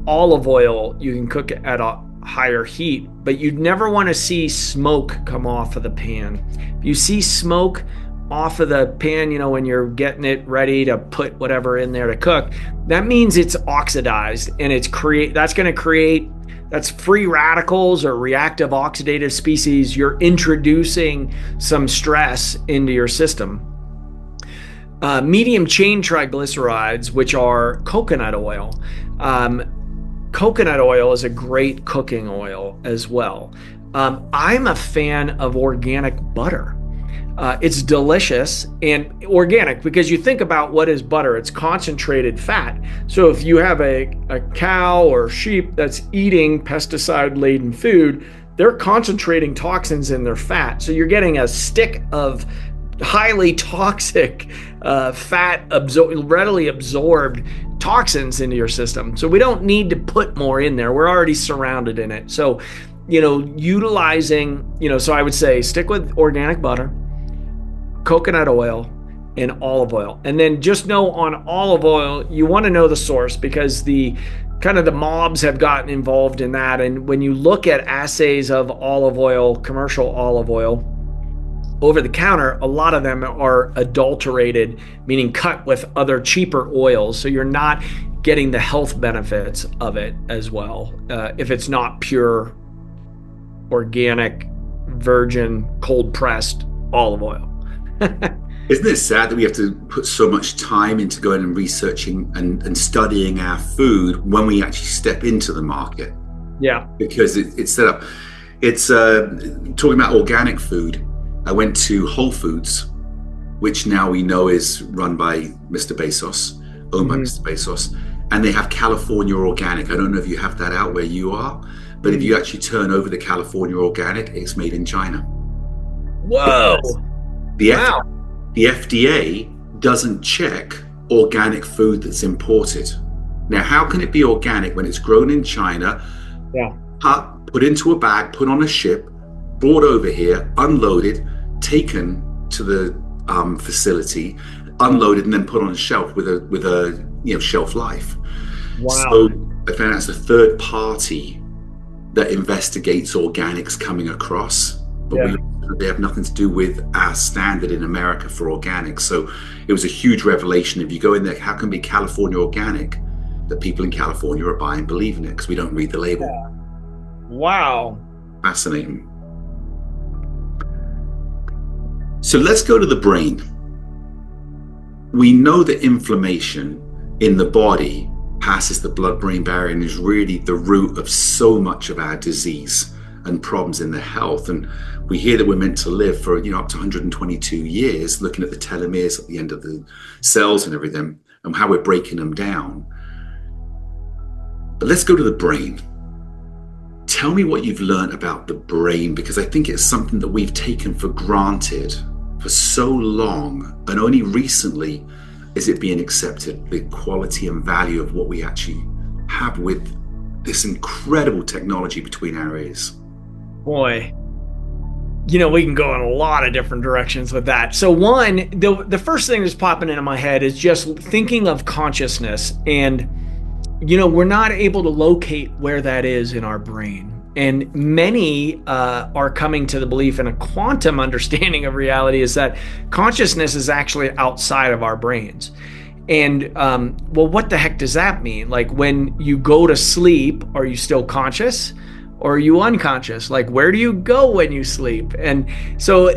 Olive oil, you can cook at a higher heat, but you'd never want to see smoke come off of the pan. If you see smoke off of the pan, when you're getting it ready to put whatever in there to cook, that means it's oxidized, and that's free radicals or reactive oxidative species. You're introducing some stress into your system. Medium chain triglycerides, which are coconut oil. Coconut oil is a great cooking oil as well. I'm a fan of organic butter. It's delicious and organic, because you think about what is butter. It's concentrated fat. So if you have a cow or sheep that's eating pesticide-laden food, they're concentrating toxins in their fat. So you're getting a stick of highly toxic fat, readily absorbed toxins into your system. So we don't need to put more in there. We're already surrounded in it. So, utilizing, so I would say stick with organic butter, coconut oil, and olive oil. And then just know on olive oil, you want to know the source, because the mobs have gotten involved in that. And when you look at assays of olive oil, commercial olive oil, over the counter, a lot of them are adulterated, meaning cut with other cheaper oils. So you're not getting the health benefits of it as well, if it's not pure, organic, virgin, cold pressed olive oil. Isn't it sad that we have to put so much time into going and researching and studying our food when we actually step into the market? Yeah. Because it's set up. It's talking about organic food. I went to Whole Foods, which now we know is run by Mr. Bezos, owned by Mr. Bezos, and they have California Organic. I don't know if you have that out where you are, but if you actually turn over the California Organic, it's made in China. Whoa! The FDA doesn't check organic food that's imported. Now, how can it be organic when it's grown in China, put into a bag, put on a ship, brought over here, unloaded, taken to the facility, unloaded, and then put on a shelf with a shelf life? Wow. So I found out it's a third party that investigates organics coming across, but they have nothing to do with our standard in America for organics. So it was a huge revelation. If you go in there, how can it be California Organic that people in California are buying, believe in it, because we don't read the label? Wow. Fascinating. So let's go to the brain. We know that inflammation in the body passes the blood-brain barrier and is really the root of so much of our disease and problems in the health. And we hear that we're meant to live for up to 122 years, looking at the telomeres at the end of the cells and everything, and how we're breaking them down. But let's go to the brain. Tell me what you've learned about the brain, because I think it's something that we've taken for granted for so long, and only recently is it being accepted, the quality and value of what we actually have with this incredible technology between our ears. Boy, we can go in a lot of different directions with that. So one, the first thing that's popping into my head is just thinking of consciousness. And, we're not able to locate where that is in our brain. And many are coming to the belief, in a quantum understanding of reality, is that consciousness is actually outside of our brains. And well, what the heck does that mean? Like, when you go to sleep, are you still conscious or are you unconscious? Like, where do you go when you sleep? And so,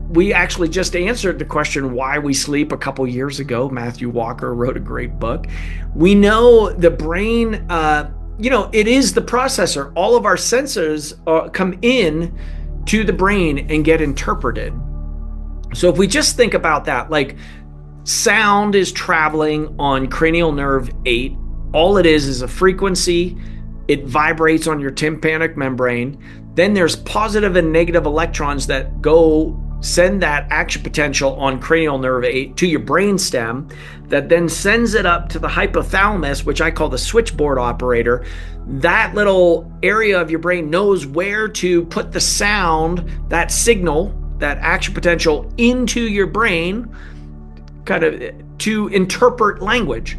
we actually just answered the question why we sleep a couple years ago. Matthew Walker wrote a great book. We know the brain, it is the processor. All of our sensors come in to the brain and get interpreted. So if we just think about that, like, sound is traveling on cranial nerve 8. All it is a frequency. It vibrates on your tympanic membrane. Then there's positive and negative electrons that go send that action potential on cranial nerve 8 to your brainstem, that then sends it up to the hypothalamus, which I call the switchboard operator. That little area of your brain knows where to put the sound, that signal, that action potential into your brain, kind of to interpret language.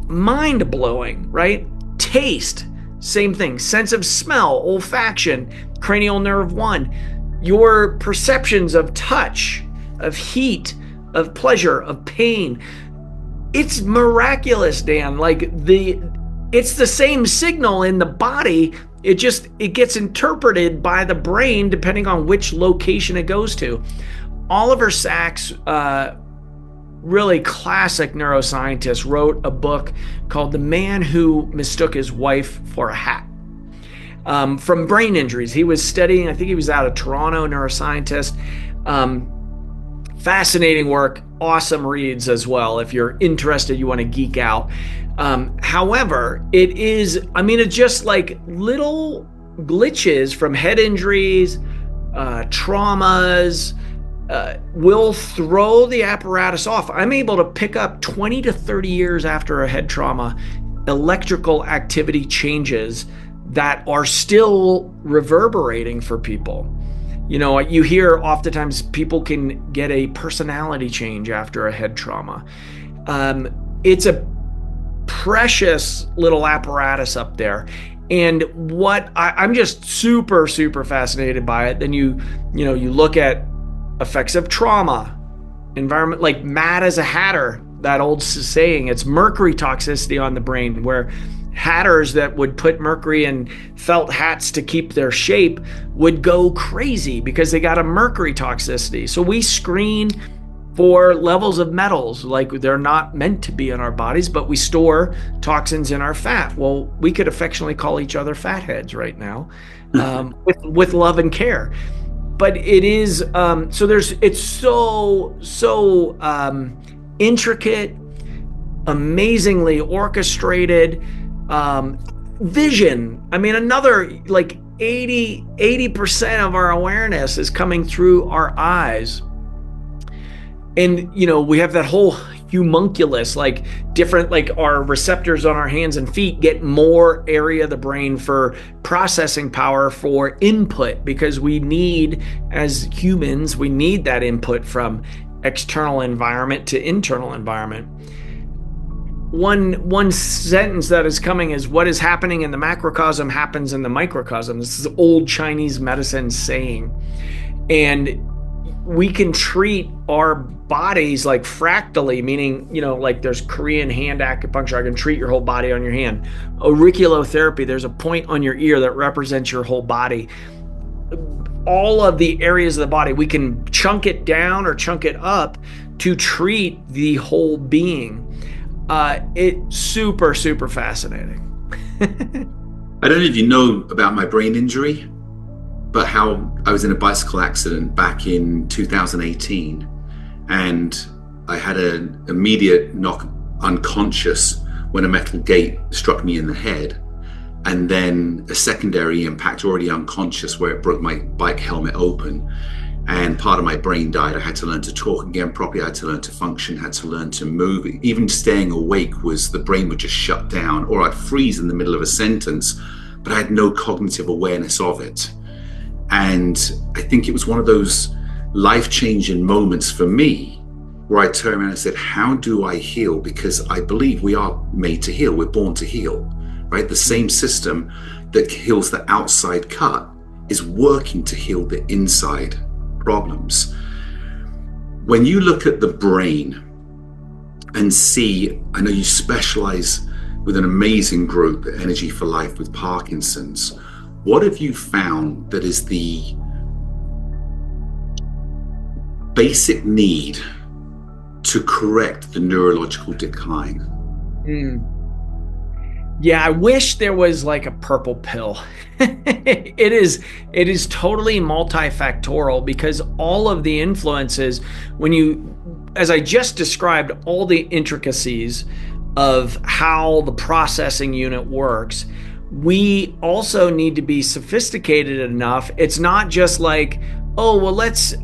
Mind-blowing, right? Taste, same thing. Sense of smell, olfaction, cranial nerve 1. Your perceptions of touch, of heat, of pleasure, of pain. It's miraculous, Dan. Like, it's the same signal in the body. It gets interpreted by the brain depending on which location it goes to. Oliver Sacks, really classic neuroscientist, wrote a book called The Man Who Mistook His Wife for a Hat. From brain injuries. He was studying, I think he was out of Toronto, neuroscientist. Fascinating work, awesome reads as well. If you're interested, you want to geek out. However, it's just like little glitches from head injuries, traumas, will throw the apparatus off. I'm able to pick up 20 to 30 years after a head trauma, electrical activity changes that are still reverberating for people. You hear oftentimes people can get a personality change after a head trauma. It's a precious little apparatus up there. And what I'm just super, super fascinated by it. Then you look at effects of trauma, environment, like mad as a hatter, that old saying, it's mercury toxicity on the brain, where hatters that would put mercury in felt hats to keep their shape would go crazy because they got a mercury toxicity. So we screen for levels of metals, like they're not meant to be in our bodies, but we store toxins in our fat. Well, we could affectionately call each other fatheads right now, with love and care. But it is, it's so intricate, amazingly orchestrated, vision. Another like 80% of our awareness is coming through our eyes. And, we have that whole homunculus, like different, like our receptors on our hands and feet get more area of the brain for processing power, for input, because we need, as humans, we need that input from external environment to internal environment. One sentence that is coming is, what is happening in the macrocosm happens in the microcosm. This is old Chinese medicine saying. And we can treat our bodies like fractally, meaning, like there's Korean hand acupuncture. I can treat your whole body on your hand. Auriculotherapy, there's a point on your ear that represents your whole body. All of the areas of the body, we can chunk it down or chunk it up to treat the whole being. It's super, super fascinating. I don't know if you know about my brain injury, but how I was in a bicycle accident back in 2018, and I had an immediate knock unconscious when a metal gate struck me in the head, and then a secondary impact already unconscious where it broke my bike helmet open, and part of my brain died. I had to learn to talk again properly. I had to learn to function, had to learn to move. Even staying awake the brain would just shut down, or I'd freeze in the middle of a sentence, but I had no cognitive awareness of it. And I think it was one of those life-changing moments for me where I turned around and said, how do I heal? Because I believe we are made to heal. We're born to heal, right? The same system that heals the outside cut is working to heal the inside problems. When you look at the brain, and see, I know you specialize with an amazing group, Energy for Life, with Parkinson's. What have you found that is the basic need to correct the neurological decline? Yeah, I wish there was like a purple pill. It is totally multifactorial, because all of the influences, as I just described, all the intricacies of how the processing unit works, we also need to be sophisticated enough. It's not just like, oh, well, let's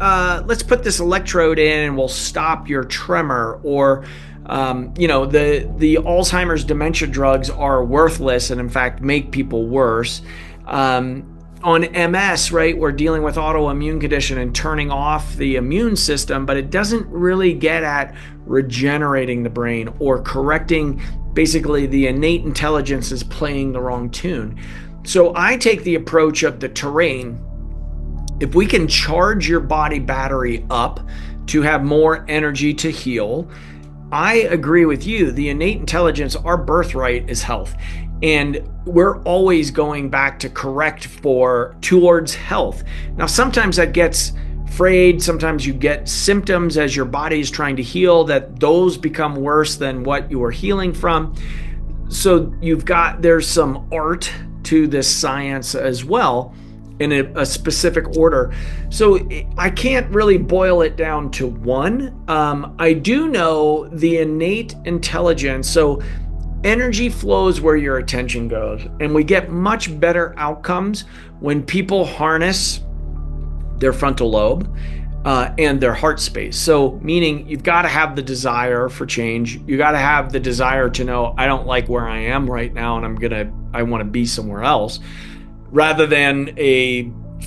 put this electrode in and we'll stop your tremor, or the Alzheimer's dementia drugs are worthless and in fact make people worse. On MS, right, we're dealing with autoimmune condition and turning off the immune system, but it doesn't really get at regenerating the brain or correcting basically the innate intelligence is playing the wrong tune. So I take the approach of the terrain. If we can charge your body battery up to have more energy to heal, I agree with you. The innate intelligence, our birthright, is health. And we're always going back to correct towards health. Now, sometimes that gets frayed. Sometimes you get symptoms as your body is trying to heal, that those become worse than what you are healing from. So there's some art to this science as well, in a specific order. So I can't really boil it down to one. I do know the innate intelligence. So energy flows where your attention goes, and we get much better outcomes when people harness their frontal lobe and their heart space. So meaning you've got to have the desire for change. You got to have the desire to know, I don't like where I am right now and I want to be somewhere else, rather than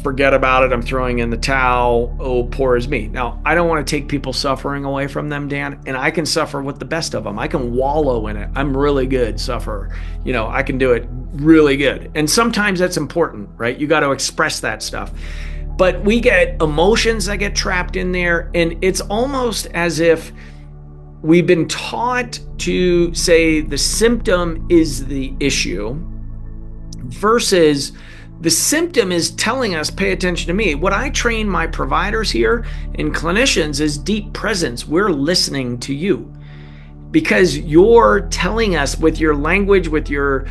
forget about it, I'm throwing in the towel, oh, poor is me. Now, I don't want to take people's suffering away from them, Dan, and I can suffer with the best of them. I can wallow in it. I'm really good sufferer. I can do it really good. And sometimes that's important, right? You got to express that stuff. But we get emotions that get trapped in there, and it's almost as if we've been taught to say the symptom is the issue versus the symptom is telling us, pay attention to me. What I train my providers here and clinicians is deep presence. We're listening to you because you're telling us with your language, with your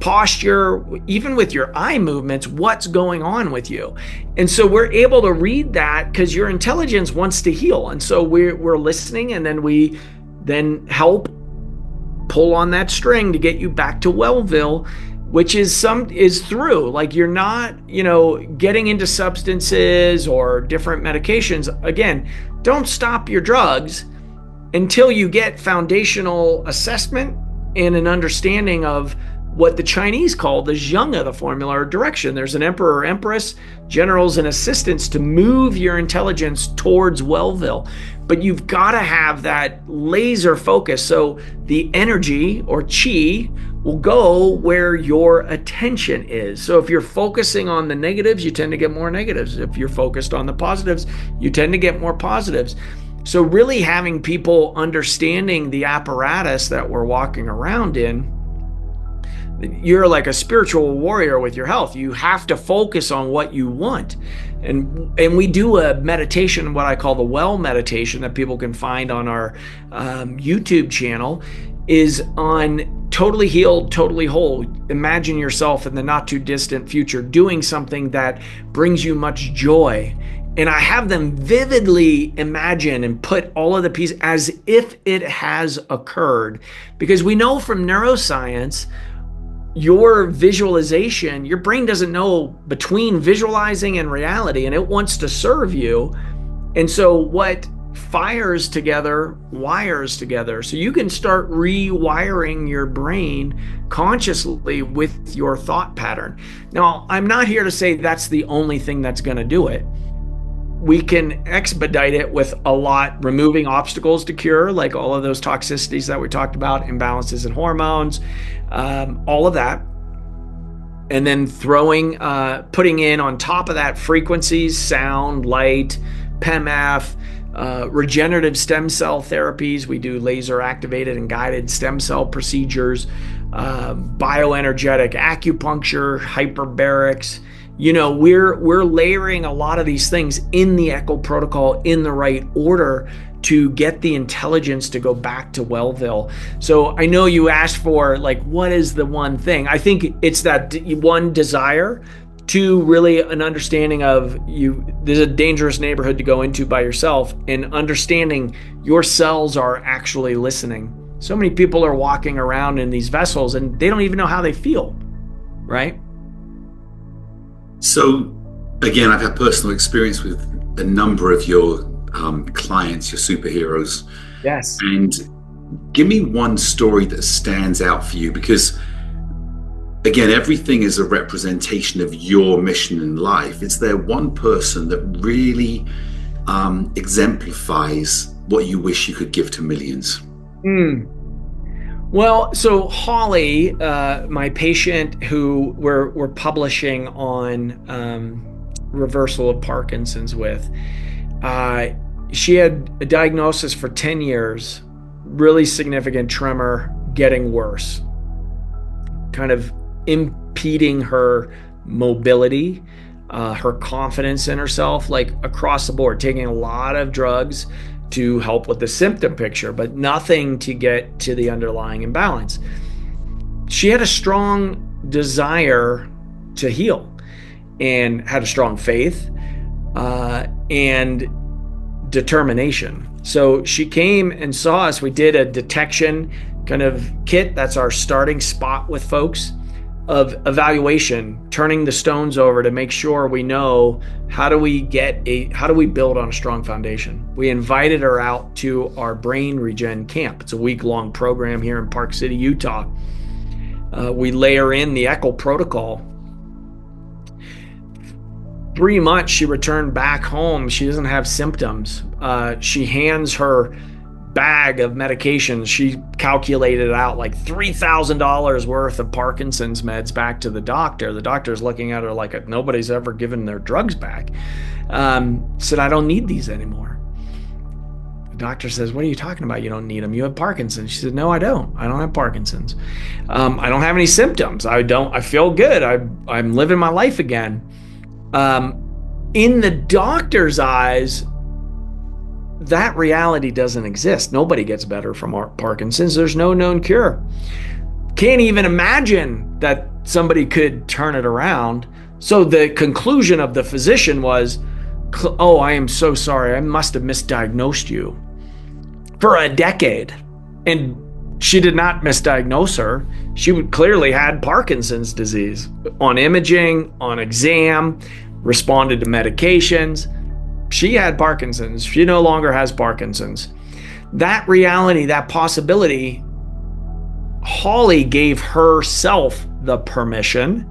posture, even with your eye movements, what's going on with you. And so we're able to read that because your intelligence wants to heal. And so we're listening, and then we help pull on that string to get you back to Wellville, which is through, like, you're not, getting into substances or different medications. Again, don't stop your drugs until you get foundational assessment and an understanding of what the Chinese call the zheng of the formula, or direction. There's an emperor, empress, generals, and assistants to move your intelligence towards Wellville. But you've got to have that laser focus. So the energy, or qi, will go where your attention is. So if you're focusing on the negatives, you tend to get more negatives. If you're focused on the positives, you tend to get more positives. So really having people understanding the apparatus that we're walking around in, you're like a spiritual warrior with your health. You have to focus on what you want. And we do a meditation, what I call the well meditation, that people can find on our YouTube channel, is on totally healed, totally whole. Imagine yourself in the not too distant future doing something that brings you much joy. And I have them vividly imagine and put all of the pieces as if it has occurred. Because we know from neuroscience, your visualization, your brain doesn't know between visualizing and reality, and it wants to serve you. And so what fires together wires together. So you can start rewiring your brain consciously with your thought pattern. Now, I'm not here to say that's the only thing that's going to do it. We can expedite it with a lot, removing obstacles to cure, like all of those toxicities that we talked about, imbalances in hormones, all of that. And then putting in on top of that frequencies, sound, light, PEMF, regenerative stem cell therapies. We do laser activated and guided stem cell procedures, bioenergetic acupuncture, hyperbarics. We're layering a lot of these things in the Eckel protocol in the right order to get the intelligence to go back to Wellville. So I know you asked for what is the one thing? I think it's that one, desire; two, really an understanding of there's a dangerous neighborhood to go into by yourself, and understanding your cells are actually listening. So many people are walking around in these vessels and they don't even know how they feel, right? So again, I've had personal experience with a number of your clients, your superheroes. Yes. And give me one story that stands out for you, because again, everything is a representation of your mission in life. Is there one person that really exemplifies what you wish you could give to millions? Well, so Holly, my patient who we're publishing on reversal of Parkinson's with, she had a diagnosis for 10 years, really significant tremor, getting worse, kind of impeding her mobility, her confidence in herself, across the board, taking a lot of drugs to help with the symptom picture, but nothing to get to the underlying imbalance. She had a strong desire to heal and had a strong faith and determination. So she came and saw us. We did a detection kind of kit. That's our starting spot with folks of evaluation, turning the stones over to make sure we know how do we build on a strong foundation. We invited her out to our brain regen camp. It's a week-long program here in Park City, Utah. We layer in the Eckel protocol. 3 months, she returned back home. She doesn't have symptoms. She hands her bag of medications. She calculated out $3,000 worth of Parkinson's meds back to the doctor. The doctor's looking at her like nobody's ever given their drugs back. Said, I don't need these anymore. The doctor says, what are you talking about? You don't need them. You have Parkinson's. She said, no, I don't. I don't have Parkinson's. I don't have any symptoms. I feel good. I'm living my life again. In the doctor's eyes, that reality doesn't exist. Nobody gets better from Parkinson's. There's no known cure. Can't even imagine that somebody could turn it around. So the conclusion of the physician was, oh, I am so sorry. I must have misdiagnosed you for a decade. And she did not misdiagnose her. She clearly had Parkinson's disease on imaging, on exam, responded to medications. She had Parkinson's. She no longer has Parkinson's. That reality, that possibility, Holly gave herself the permission.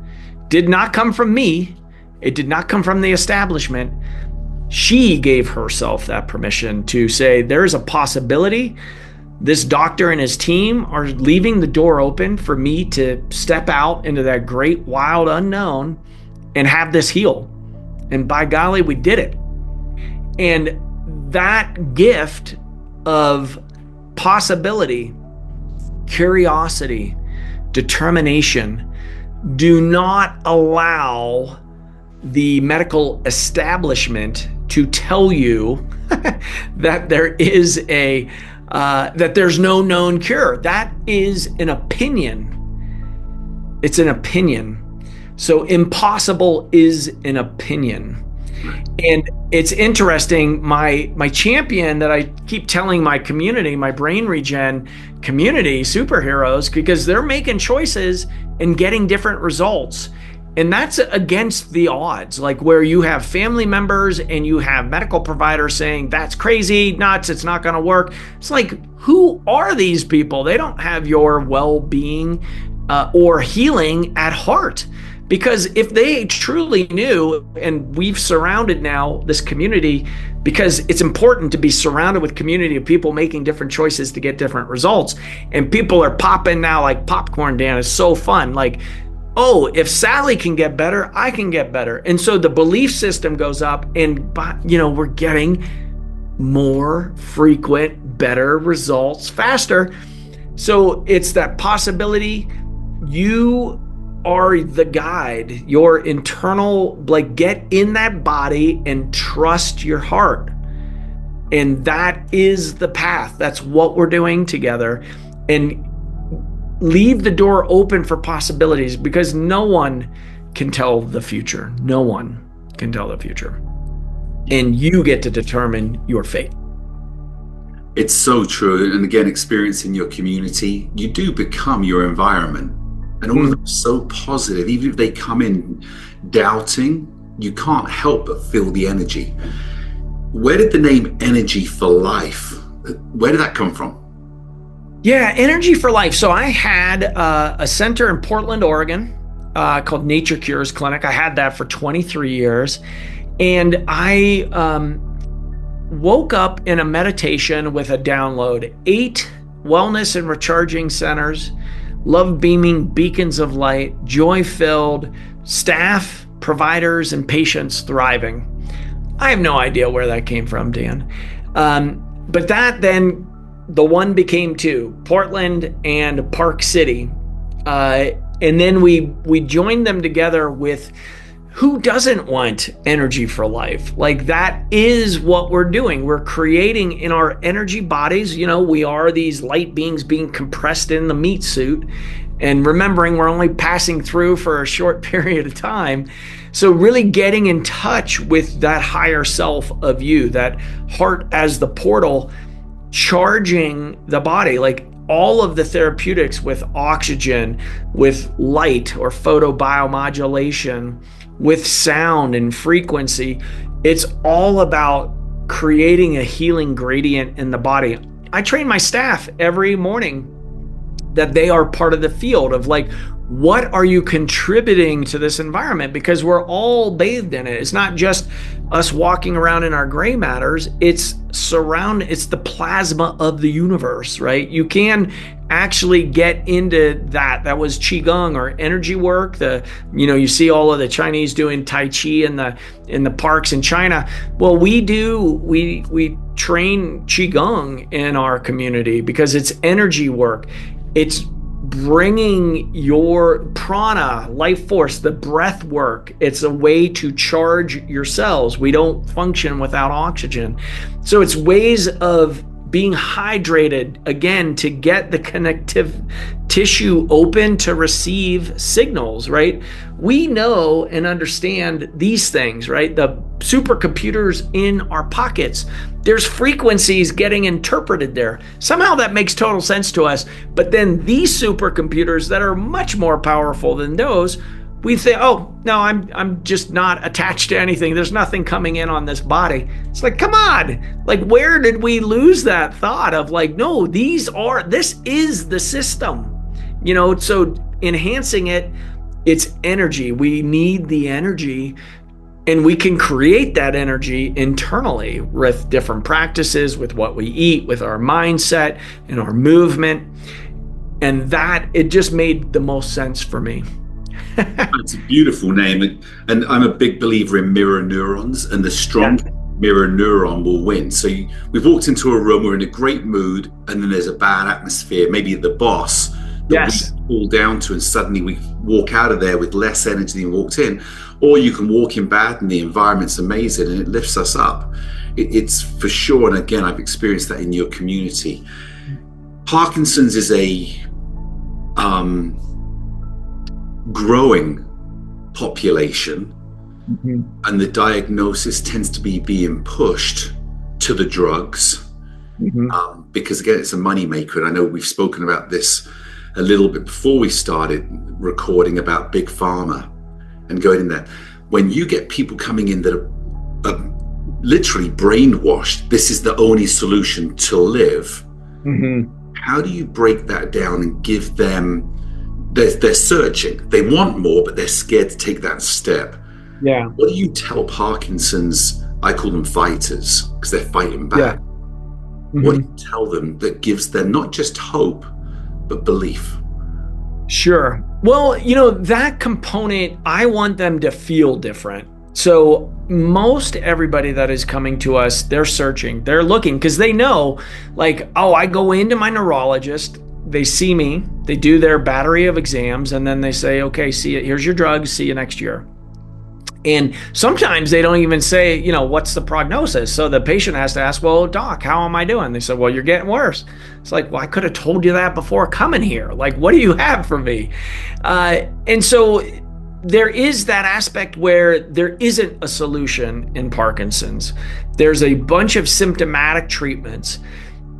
Did not come from me. It did not come from the establishment. She gave herself that permission to say, there's a possibility. This doctor and his team are leaving the door open for me to step out into that great wild unknown and have this heal. And by golly, we did it. And that gift of possibility, curiosity, determination, do not allow the medical establishment to tell you that there's no known cure. That is an opinion. It's an opinion. So impossible is an opinion. And it's interesting, my champion that I keep telling my community, my brain regen community, superheroes, because they're making choices and getting different results. And that's against the odds, where you have family members and you have medical providers saying, that's crazy, nuts, it's not going to work. It's who are these people? They don't have your well-being or healing at heart. Because if they truly knew, and we've surrounded now this community, because it's important to be surrounded with community of people making different choices to get different results. And people are popping now like popcorn, Dan. It's so fun. oh, if Sally can get better, I can get better. And so the belief system goes up, and we're getting more frequent, better results faster. So it's that possibility. You are the guide, your internal, like, get in that body and trust your heart. And that is the path. That's what we're doing together. And leave the door open for possibilities, because no one can tell the future. No one can tell the future. And you get to determine your fate. It's so true. And again, experiencing your community, you do become your environment. And all of them are so positive. Even if they come in doubting, you can't help but feel the energy. Where did the name Energy for Life, where did that come from? Yeah, Energy for Life. So I had a center in Portland, Oregon, called Nature Cures Clinic. I had that for 23 years. And I woke up in a meditation with a download. 8 wellness and recharging centers, love beaming beacons of light, joy-filled, staff, providers, and patients thriving. I have no idea where that came from, Dan. But that then, the one became 2, Portland and Park City. And then we joined them together with, who doesn't want energy for life? Like, that is what we're doing. We're creating in our energy bodies. We are these light beings being compressed in the meat suit, and remembering we're only passing through for a short period of time. So really getting in touch with that higher self of you, that heart as the portal, charging the body, like all of the therapeutics with oxygen, with light or photobiomodulation, with sound and frequency. It's all about creating a healing gradient in the body. I train my staff every morning that they are part of the field of, like, what are you contributing to this environment? Because we're all bathed in it. It's not just us walking around in our gray matters. It's the plasma of the universe, right? You can actually get into that. That was Qigong or energy work. You see all of the Chinese doing Tai Chi in the parks in China. Well, we train Qigong in our community because it's energy work. It's bringing your prana, life force, the breath work. It's a way to charge your cells. We don't function without oxygen. So it's ways of being hydrated, again, to get the connective tissue open to receive signals, right? We know and understand these things, right? The supercomputers in our pockets, there's frequencies getting interpreted there. Somehow that makes total sense to us. But then these supercomputers that are much more powerful than those, we think, oh, no, I'm just not attached to anything. There's nothing coming in on this body. It's like, come on. Like, where did we lose that thought of, like, no, this is the system. So enhancing it, it's energy. We need the energy, and we can create that energy internally with different practices, with what we eat, with our mindset and our movement. And that, it just made the most sense for me. It's a beautiful name. And I'm a big believer in mirror neurons, and the strong mirror neuron will win. So we've walked into a room, we're in a great mood, and then there's a bad atmosphere, maybe the boss that we fall down to, and suddenly we walk out of there with less energy than we walked in. Or you can walk in bad and the environment's amazing and it lifts us up. It's for sure. And again, I've experienced that in your community. Parkinson's is a growing population, and the diagnosis tends to be being pushed to the drugs, because again, it's a moneymaker. And I know we've spoken about this a little bit before we started recording about big pharma and going in there. When you get people coming in that are literally brainwashed, this is the only solution to live. How do you break that down and give them, they're searching, they want more, but they're scared to take that step. What do you tell Parkinson's, I call them fighters because they're fighting back. What do you tell them that gives them not just hope, but belief? Sure. Well, that component, I want them to feel different. So most everybody that is coming to us, they're searching, they're looking, because they know, like, oh, I go into my neurologist, they see me, they do their battery of exams, and then they say, okay, see you, here's your drugs, see you next year. And sometimes they don't even say, what's the prognosis? So the patient has to ask, well, doc, how am I doing? They said, well, you're getting worse. It's like, well, I could have told you that before coming here. Like, what do you have for me? And so there is that aspect where there isn't a solution in Parkinson's. There's a bunch of symptomatic treatments.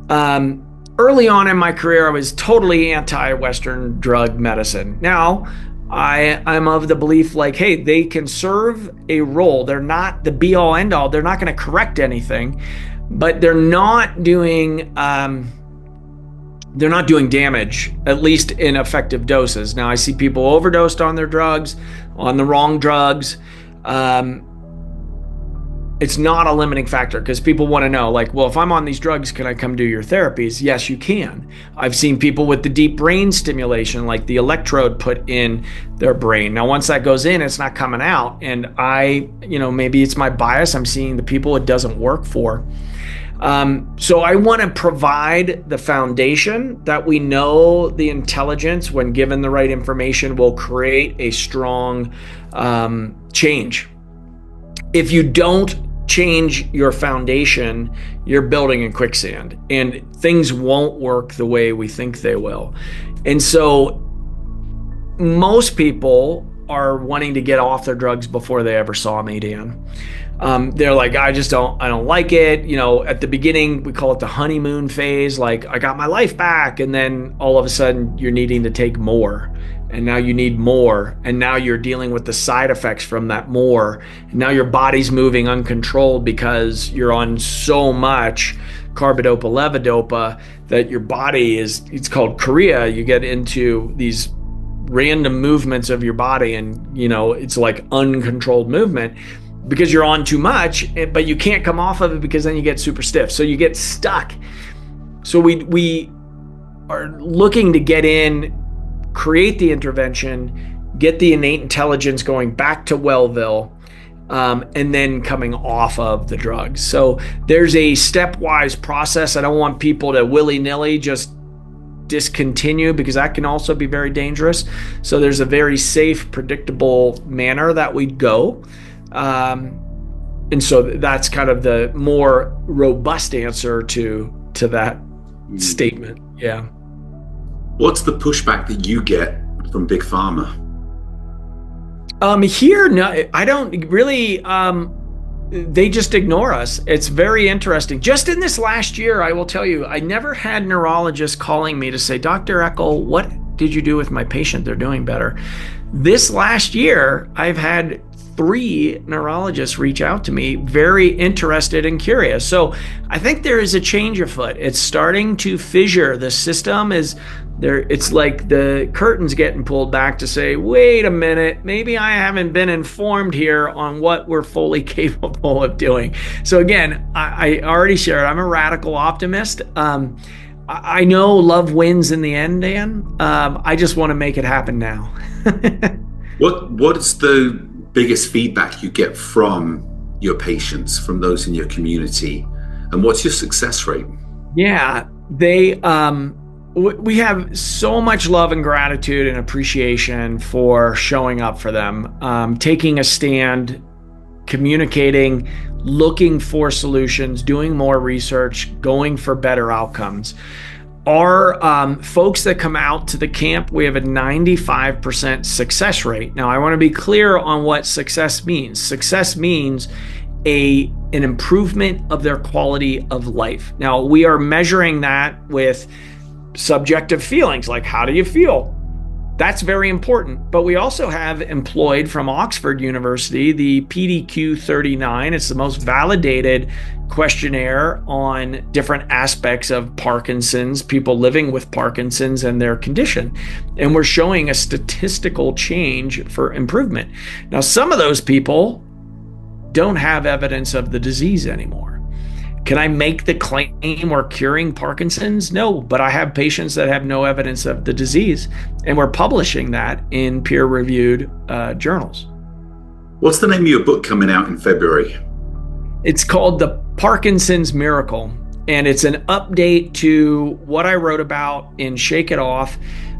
Early on in my career, I was totally anti-Western drug medicine. Now, I'm of the belief, like, hey, they can serve a role. They're not the be all end all. They're not going to correct anything, but they're not doing damage, at least in effective doses. Now, I see people overdosed on their drugs, on the wrong drugs. It's not a limiting factor, because people want to know, like, well, if I'm on these drugs, can I come do your therapies? Yes, you can. I've seen people with the deep brain stimulation, like the electrode put in their brain. Now, once that goes in, it's not coming out. And maybe it's my bias. I'm seeing the people it doesn't work for. So I want to provide the foundation that we know the intelligence, when given the right information, will create a strong change. If you don't change your foundation, you're building in quicksand, and things won't work the way we think they will. And so most people are wanting to get off their drugs before they ever saw me, Dan. They're like, I don't like it. At the beginning, we call it the honeymoon phase. Like, I got my life back. And then all of a sudden you're needing to take more. And now you need more. And now you're dealing with the side effects from that more. And now your body's moving uncontrolled because you're on so much carbidopa, levodopa that your body it's called chorea. You get into these random movements of your body, and, it's like uncontrolled movement, because you're on too much, but you can't come off of it, because then you get super stiff. So you get stuck. So we are looking to get in, create the intervention, get the innate intelligence going back to Wellville, and then coming off of the drugs. So there's a stepwise process. I don't want people to willy-nilly just discontinue, because that can also be very dangerous. So there's a very safe, predictable manner that we go. And so that's kind of the more robust answer to that statement. Yeah. What's the pushback that you get from Big Pharma? Here, no, I don't really, they just ignore us. It's very interesting. Just in this last year, I will tell you, I never had neurologists calling me to say, Dr. Eckel, what did you do with my patient? They're doing better. This last year, I've had 3 neurologists reach out to me, very interested and curious. So I think there is a change afoot. It's starting to fissure. The system is there. It's like the curtain's getting pulled back to say, wait a minute, maybe I haven't been informed here on what we're fully capable of doing. So again, I already shared, I'm a radical optimist. I know love wins in the end, Dan. I just want to make it happen now. What is the biggest feedback you get from your patients, from those in your community, and what's your success rate? Yeah, we have so much love and gratitude and appreciation for showing up for them, taking a stand, communicating, looking for solutions, doing more research, going for better outcomes. Our folks that come out to the camp, we have a 95% success rate. Now, I want to be clear on what success means. Success means an improvement of their quality of life. Now, we are measuring that with subjective feelings, like how do you feel? That's very important. But we also have employed from Oxford University the PDQ-39. It's the most validated questionnaire on different aspects of Parkinson's, people living with Parkinson's and their condition. And we're showing a statistical change for improvement. Now, some of those people don't have evidence of the disease anymore. Can I make the claim we're curing Parkinson's? No, but I have patients that have no evidence of the disease, and we're publishing that in peer-reviewed journals. What's the name of your book coming out in February? It's called The Parkinson's Miracle, and it's an update to what I wrote about in Shake It Off.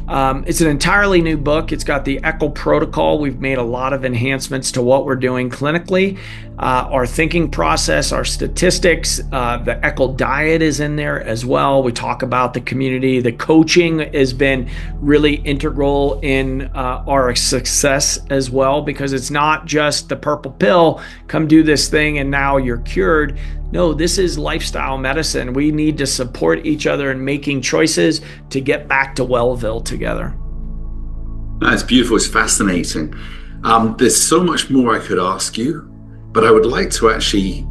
It's an entirely new book. It's got the Eckel protocol. We've made a lot of enhancements to what we're doing clinically. Our thinking process, our statistics, the Eckel diet is in there as well. We talk about the community. The coaching has been really integral in our success as well, because it's not just the purple pill, come do this thing and now you're cured. No, this is lifestyle medicine. We need to support each other in making choices to get back to Wellville together. That's beautiful. It's fascinating. There's so much more I could ask you, but I would like to actually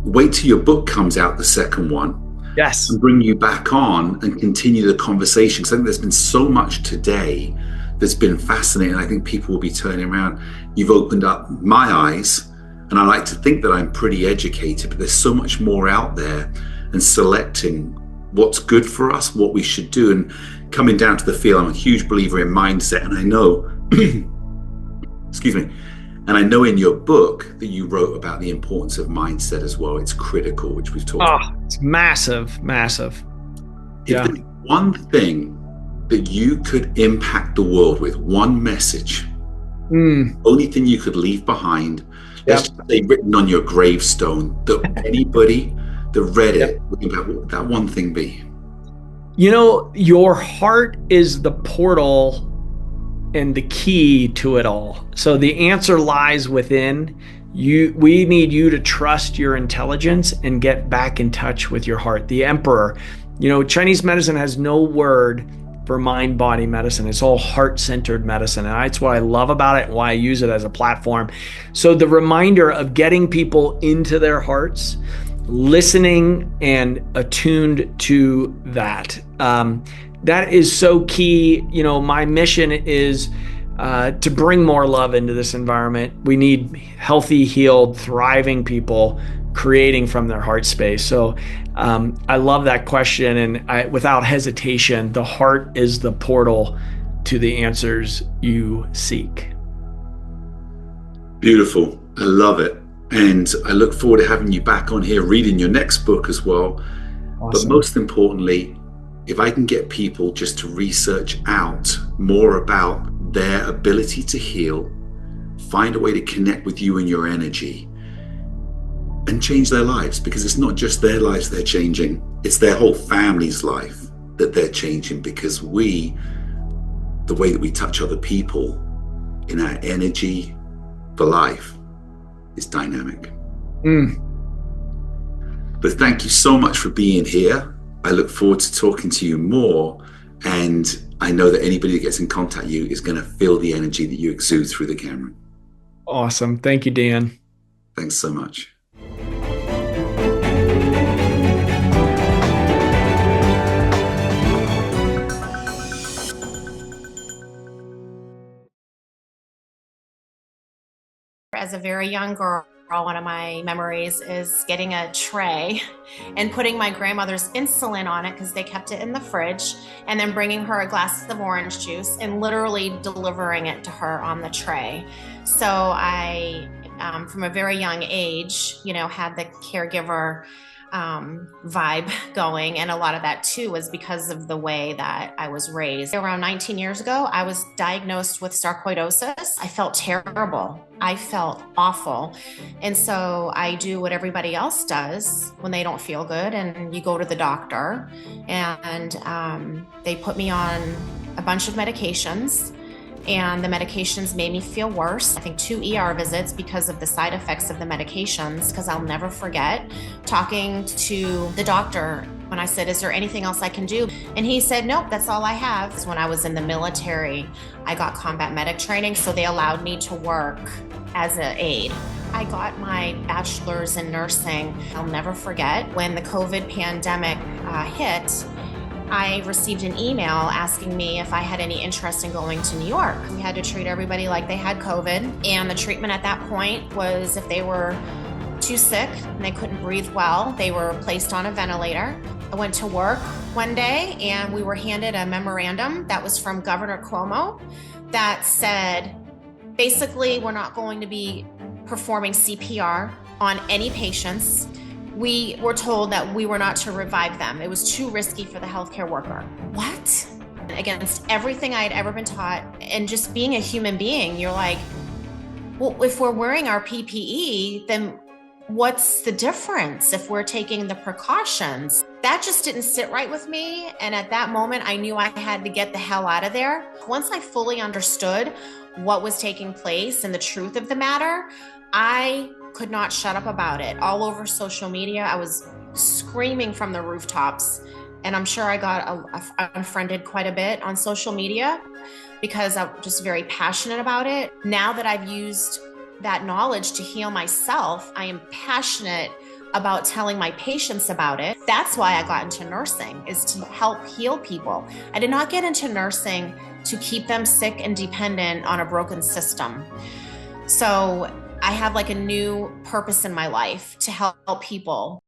wait till your book comes out, the second one. Yes. And bring you back on and continue the conversation. Because I think there's been so much today that's been fascinating. I think people will be turning around. You've opened up my eyes. And I like to think that I'm pretty educated, but there's so much more out there, and selecting what's good for us, what we should do. And coming down to the field, I'm a huge believer in mindset. And I know, excuse me, and I know in your book that you wrote about the importance of mindset as well. It's critical, which we've talked about. It's massive, massive. If there's one thing that you could impact the world with, one message, only thing you could leave behind, let's just say written on your gravestone, that anybody that read it, what would that one thing be? You know, your heart is the portal and the key to it all. So the answer lies within you. We need you to trust your intelligence and get back in touch with your heart. The emperor, Chinese medicine has no word for mind-body medicine. It's all heart-centered medicine. And that's what I love about it and why I use it as a platform. So the reminder of getting people into their hearts, listening and attuned to that. That is so key. My mission is to bring more love into this environment. We need healthy, healed, thriving people creating from their heart space. So I love that question. And without hesitation, the heart is the portal to the answers you seek. Beautiful. I love it. And I look forward to having you back on here, reading your next book as well. Awesome. But most importantly, if I can get people just to research out more about their ability to heal, find a way to connect with you and your energy, and change their lives, because it's not just their lives they're changing, it's their whole family's life that they're changing, because the way that we touch other people in our energy for life is dynamic. But thank you so much for being here. I look forward to talking to you more, and I know that anybody that gets in contact with you is going to feel the energy that you exude through the camera. Awesome. Thank you, Dan. Thanks so much. As a very young girl, one of my memories is getting a tray and putting my grandmother's insulin on it, because they kept it in the fridge, and then bringing her a glass of orange juice and literally delivering it to her on the tray. So I, from a very young age, had the caregiver vibe going, and a lot of that too was because of the way that I was raised. Around 19 years ago, I was diagnosed with sarcoidosis. I felt terrible. I felt awful. And so I do what everybody else does when they don't feel good, and you go to the doctor, and they put me on a bunch of medications. And the medications made me feel worse. I think 2 ER visits because of the side effects of the medications, because I'll never forget talking to the doctor when I said, is there anything else I can do? And he said, nope, that's all I have. When I was in the military, I got combat medic training, so they allowed me to work as an aide. I got my bachelor's in nursing. I'll never forget when the COVID pandemic hit. I received an email asking me if I had any interest in going to New York. We had to treat everybody like they had COVID, and the treatment at that point was if they were too sick and they couldn't breathe well. They were placed on a ventilator. I went to work one day and we were handed a memorandum that was from Governor Cuomo that said, basically, we're not going to be performing CPR on any patients. We were told that we were not to revive them. It was too risky for the healthcare worker. What? Against everything I had ever been taught, and just being a human being, you're like, well, if we're wearing our PPE, then what's the difference if we're taking the precautions? That just didn't sit right with me. And at that moment, I knew I had to get the hell out of there. Once I fully understood what was taking place and the truth of the matter, I could not shut up about it. All over social media, I was screaming from the rooftops. And I'm sure I got unfriended quite a bit on social media because I'm just very passionate about it. Now that I've used that knowledge to heal myself, I am passionate about telling my patients about it. That's why I got into nursing, is to help heal people. I did not get into nursing to keep them sick and dependent on a broken system. So I have like a new purpose in my life to help people.